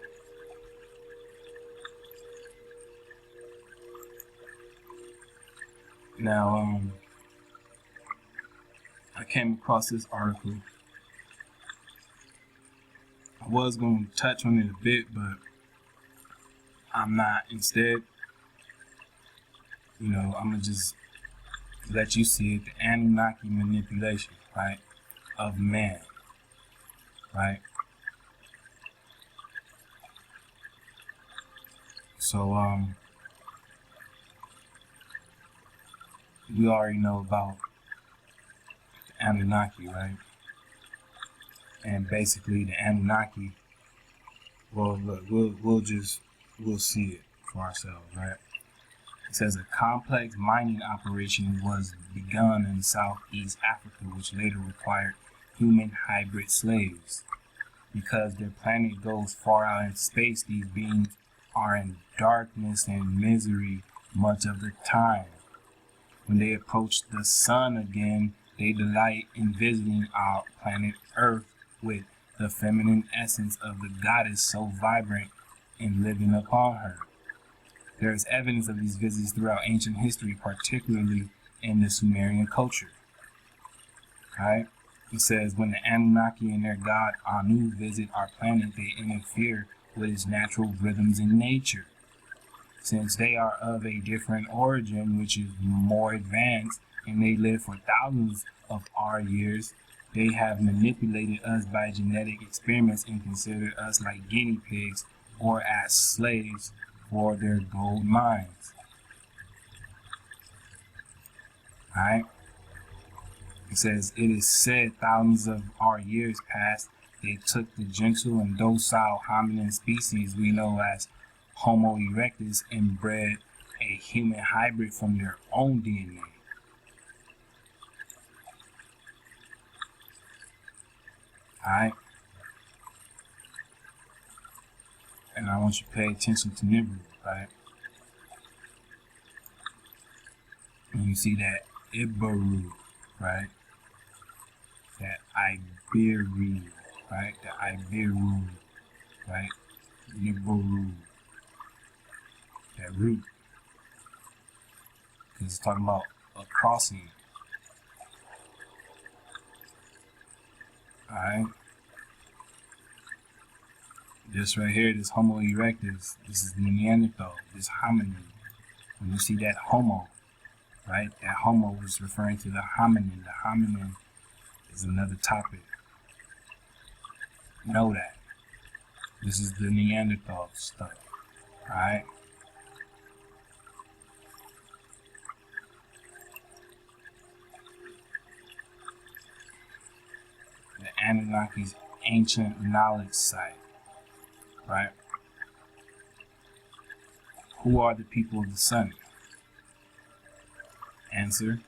Now, I came across this article. I was going to touch on it a bit, but I'm not. Instead, you know, I'm going to just let you see it. The Anunnaki manipulation, right, of man, right? So, we already know about the Anunnaki, right? And basically the Anunnaki, well, look, we'll see it for ourselves, right? It says a complex mining operation was begun in Southeast Africa, which later required human hybrid slaves. Because their planet goes far out in space, these beings are in darkness and misery much of the time. When they approach the sun again, they delight in visiting our planet Earth with the feminine essence of the goddess so vibrant and living upon her. There is evidence of these visits throughout ancient history, particularly in the Sumerian culture. Right? It says, when the Anunnaki and their god Anu visit our planet, they interfere with its natural rhythms in nature. Since they are of a different origin, which is more advanced, and they live for thousands of our years, they have manipulated us by genetic experiments and considered us like guinea pigs or as slaves for their gold mines. Alright? It says, it is said thousands of our years past, they took the gentle and docile hominin species we know as Homo erectus and bred a human hybrid from their own DNA. Alright? And I want you to pay attention to Nibiru, right? And you see that Iberu, right? That Iberi, right? The Iberu, right? Nibiru. That root. Because it's talking about a crossing. Alright? This right here, this Homo erectus, this is the Neanderthal, this hominin. When you see that Homo, right, that Homo is referring to the hominin. The hominin is another topic. Know that. This is the Neanderthal stuff, alright? The Anunnaki's ancient knowledge site, right? Who are the people of the sun? Answer: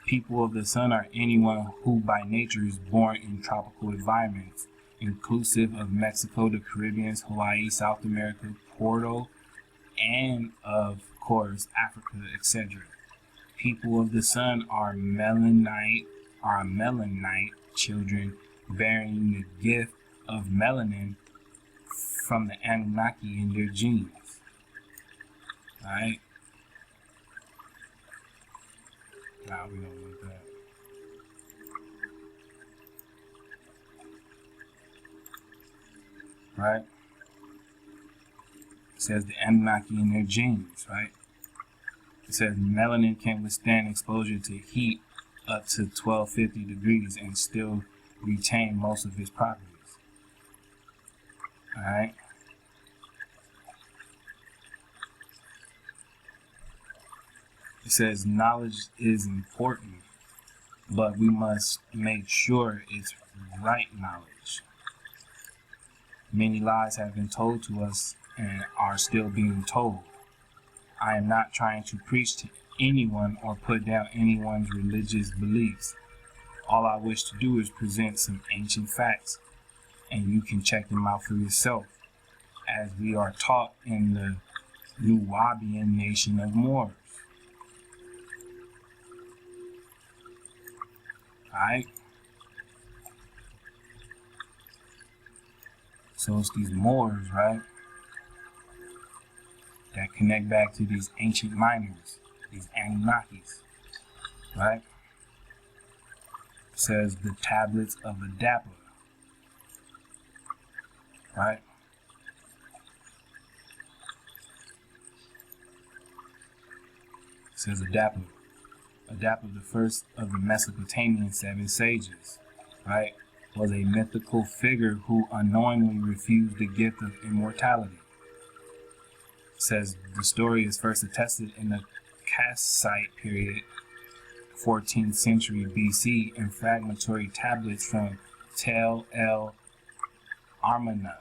people of the sun are anyone who by nature is born in tropical environments, inclusive of Mexico, the Caribbean, Hawaii, South America, Puerto, and of course Africa, etc. People of the sun are melanite children bearing the gift of melanin from the Anunnaki in their genes. Alright? Nah, we don't want that. Right? It says the Anunnaki in their genes, right? It says melanin can withstand exposure to heat up to 1250 degrees and still retain most of its properties. Alright? It says knowledge is important, but we must make sure it's right knowledge. Many lies have been told to us and are still being told. I am not trying to preach to anyone or put down anyone's religious beliefs. All I wish to do is present some ancient facts, and you can check them out for yourself, as we are taught in the Nuwabian nation of Moors. Alright? So it's these Moors, right, that connect back to these ancient miners, these Anunnakis, right? It says the tablets of Adapa, right? It says Adapa. Adapa, the first of the Mesopotamian 7 sages, right, was a mythical figure who unknowingly refused the gift of immortality. It says the story is first attested in the Kassite period, 14th century BC, in fragmentary tablets from Tel el Armana,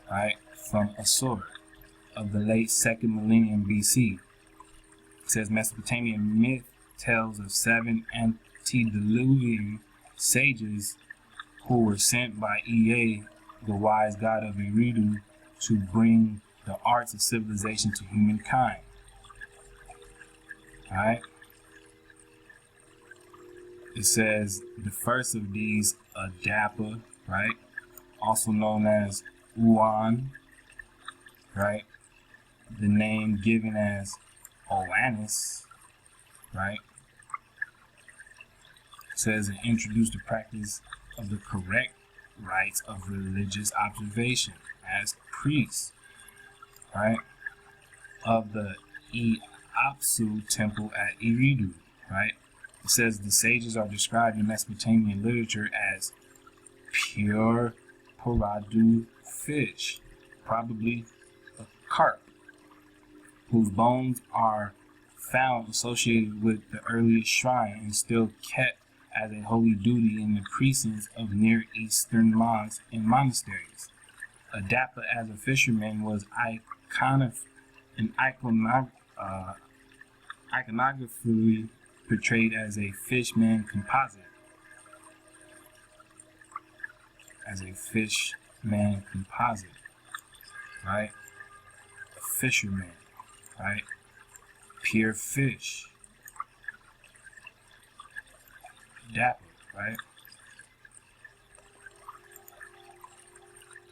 right, from Assur, of the late 2nd millennium BC. It says Mesopotamian myth tells of 7 antediluvian sages who were sent by Ea, the wise god of Eridu, to bring the arts of civilization to humankind. Alright? It says the first of these, Adapa, right, also known as Uan, right, the name given as Oannes, right, says it introduced the practice of the correct rites of religious observation as priests, right, of the Eapsu temple at Eridu, right. It says the sages are described in Mesopotamian literature as pure Paradu fish, probably a carp, whose bones are found associated with the earliest shrine and still kept as a holy duty in the precincts of Near Eastern mosques and monasteries. Adapa as a fisherman was iconographically portrayed as a fishman composite. Right? A fisherman, right? Pure fish. Dapper, right?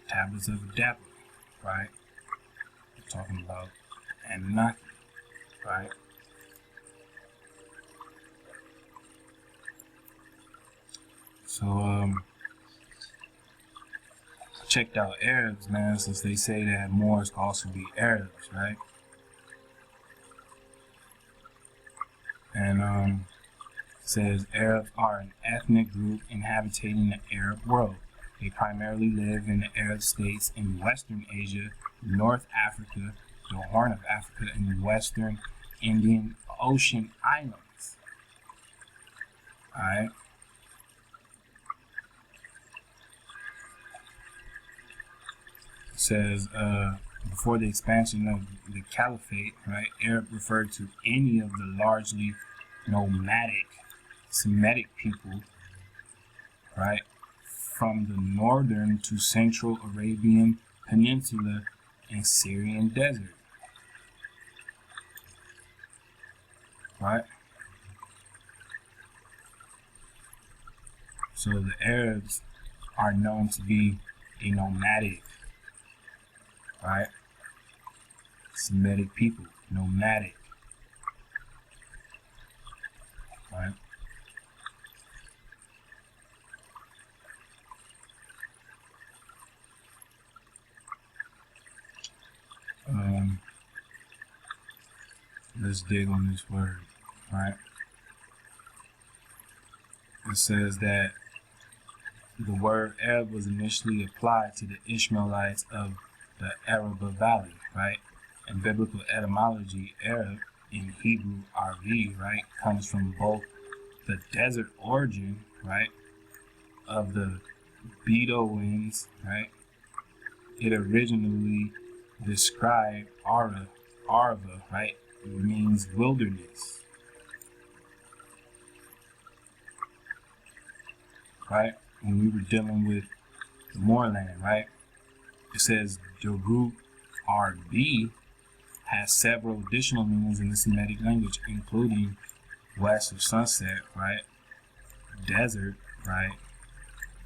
Tablets of Dapper, right? We're talking about Anunnaki, right? So, checked out Arabs, man, since they say that Moors can also be Arabs, right? And says Arabs are an ethnic group inhabiting the Arab world. They primarily live in the Arab states in Western Asia, North Africa, the Horn of Africa, and Western Indian Ocean islands. Alright. It says, before the expansion of the Caliphate, right, Arab referred to any of the largely nomadic Semitic people, right, from the northern to central Arabian Peninsula and Syrian desert, right? So the Arabs are known to be a nomadic, right? Semitic people, nomadic, right? Let's dig on this word, right? It says that the word Arab was initially applied to the Ishmaelites of the Araba Valley, right? In biblical etymology, Arab in Hebrew, RV, right, comes from both the desert origin, right, of the Bedouins, right? It originally described Arva, right? It means wilderness, right? When we were dealing with the moorland, right? It says the root RB has several additional meanings in the Semitic language, including west of sunset, right? Desert, right?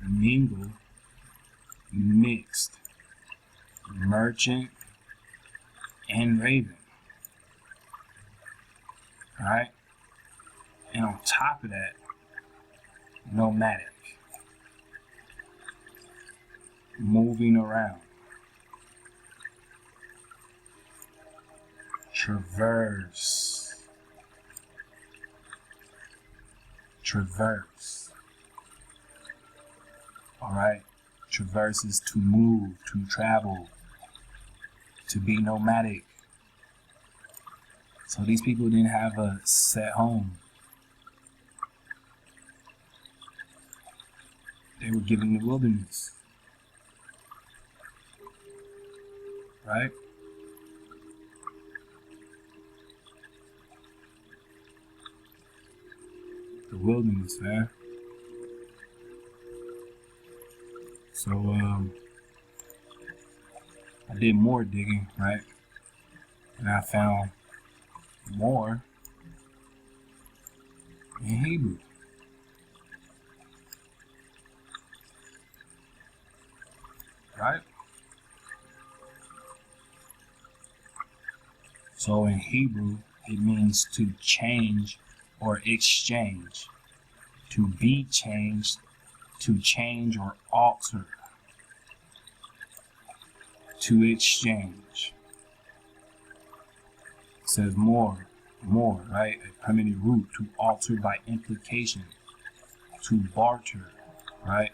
Mingle, mixed, merchant, and raven. Alright? And on top of that, nomadic. Moving around. Traverse. Alright? Traverse is to move, to travel, to be nomadic. So these people didn't have a set home. They were given the wilderness. Right? The wilderness, man. So, I did more digging, right? And I found more in Hebrew. Right? So in Hebrew, it means to change or exchange, to be changed, to change or alter, to exchange. It says more, right? A primitive root, to alter by implication, to barter, right?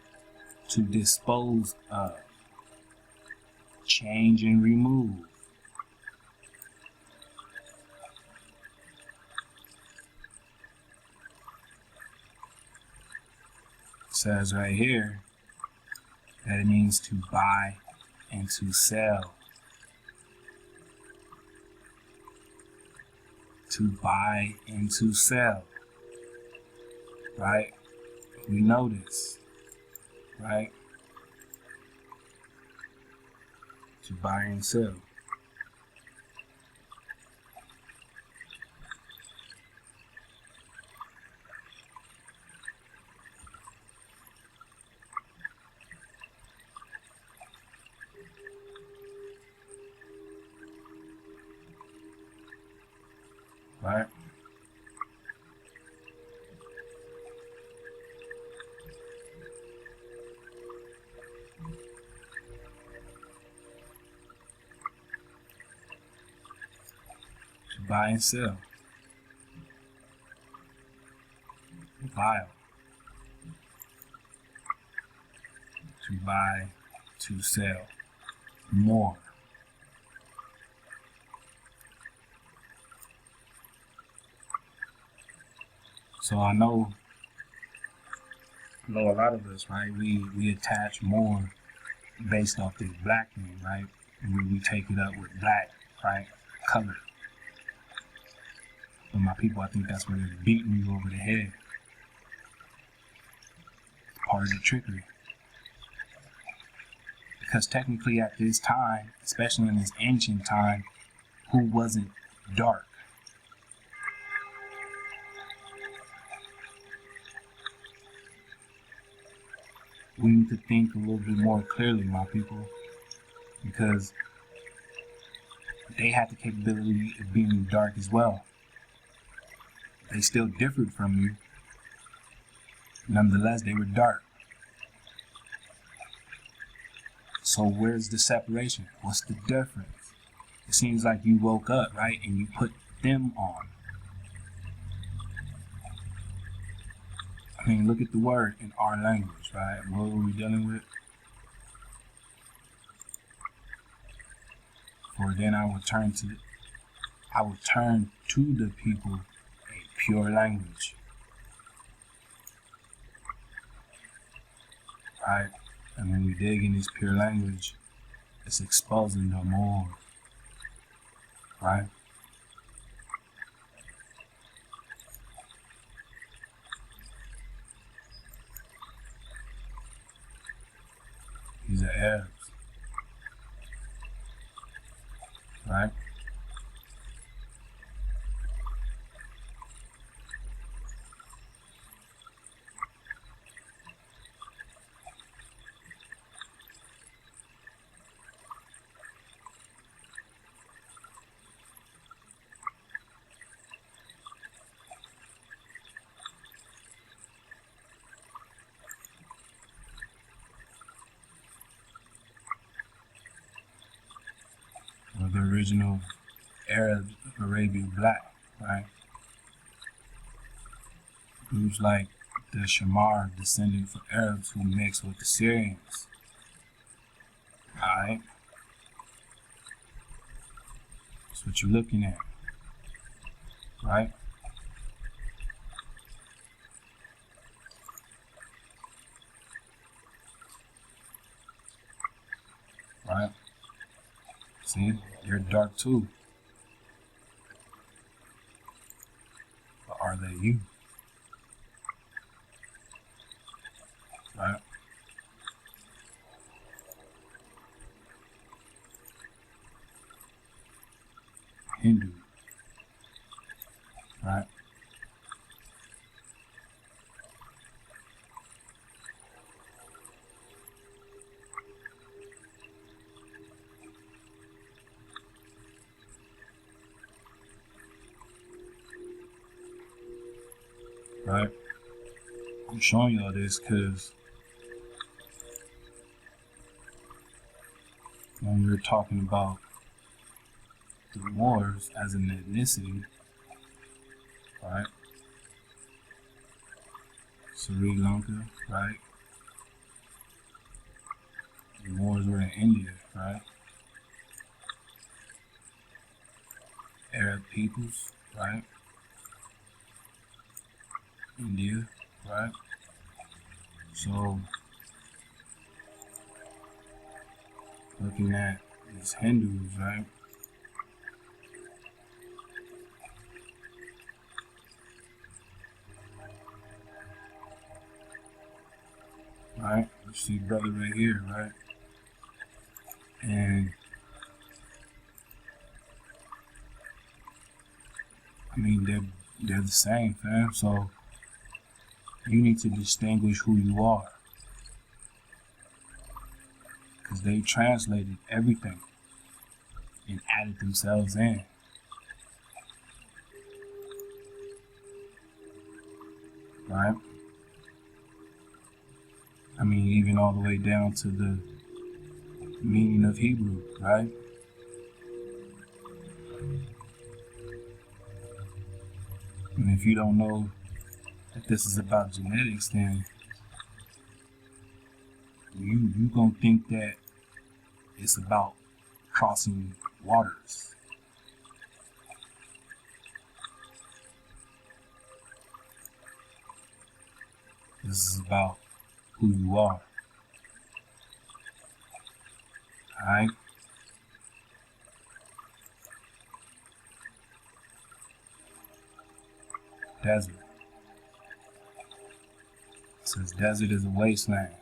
To dispose of, change and remove. It says right here that it means to buy and to sell. To buy and to sell. Right? We know this. Right? To buy and sell. Right? buy and sell. Vile. To buy, to sell. More. So I know a lot of us, right? We attach more based off this black thing, right? And we take it up with black, right? Color. But my people, I think that's where they're beating you over the head. Part of the trickery. Because technically at this time, especially in this ancient time, who wasn't dark? We need to think a little bit more clearly, my people, because they had the capability of being dark as well. They still differed from you. Nonetheless, they were dark. So where's the separation? What's the difference? It seems like you woke up, right, and you put them on. I mean, look at the word in our language, right? What are we dealing with? For then I will turn to the people a pure language. Right? And when we dig in this pure language, it's exposing them more. Right? These are Arabs. Right? Or the original Arabs of Arabia Black, right? Groups like the Shamar descended from Arabs who mixed with the Syrians. Alright? That's what you're looking at. Right? Right? See, they're dark too. But are they you? Right? Hindu. Right? Right? I'm showing y'all this because when we were talking about the Moors as an ethnicity, right? Sri Lanka, right? The Moors were in India, right? Arab peoples, right? India, right? So, looking at these Hindus, right? Right? You see brother right here, right? And I mean, they're the same, fam. So you need to distinguish who you are, because they translated everything and added themselves in. Right? I mean, even all the way down to the meaning of Hebrew, right? And if you don't know that this is about genetics, then you gonna think that it's about crossing waters. This is about who you are. Alright? Desert. It says desert is a wasteland.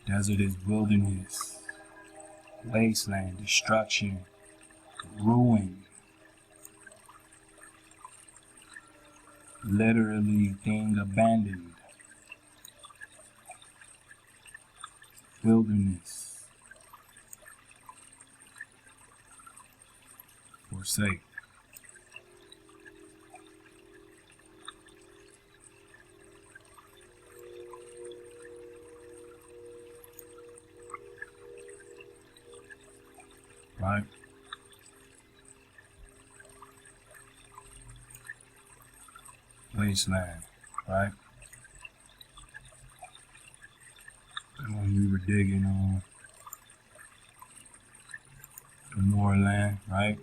Desert is wilderness, wasteland, destruction, ruin. Literally thing abandoned. Wilderness. Forsake. Right? Wasteland, right? And when we were digging on the moorland, right?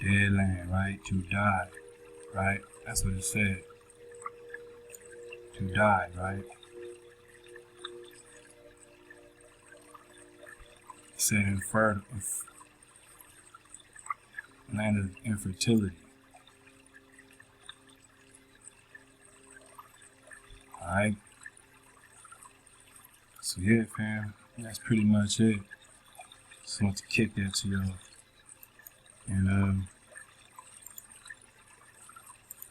Dead land, right? To die, right? That's what it said. To die, right? It said infertile, land of infertility. Alright. So yeah, fam, that's pretty much it. Just want to kick that to y'all. And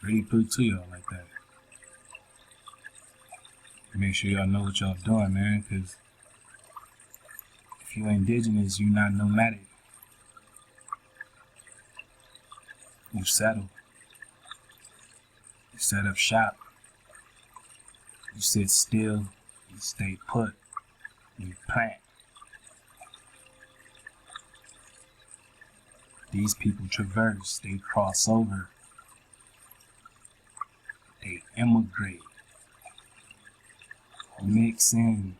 really put it to y'all like that. Make sure y'all know what y'all doing, man, because if you're indigenous, you're not nomadic. You settle. You set up shop. You sit still. You stay put. You plant. These people traverse. They cross over. They immigrate. Mix in.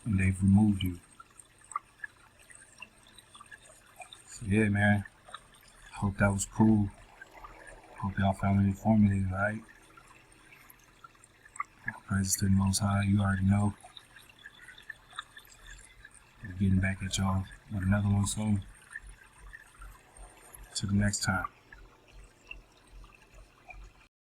And they've removed you. So yeah, man. Hope that was cool. Hope y'all found it informative, right? Praises to the Most High. You already know. We're getting back at y'all with another one soon. Till the next time.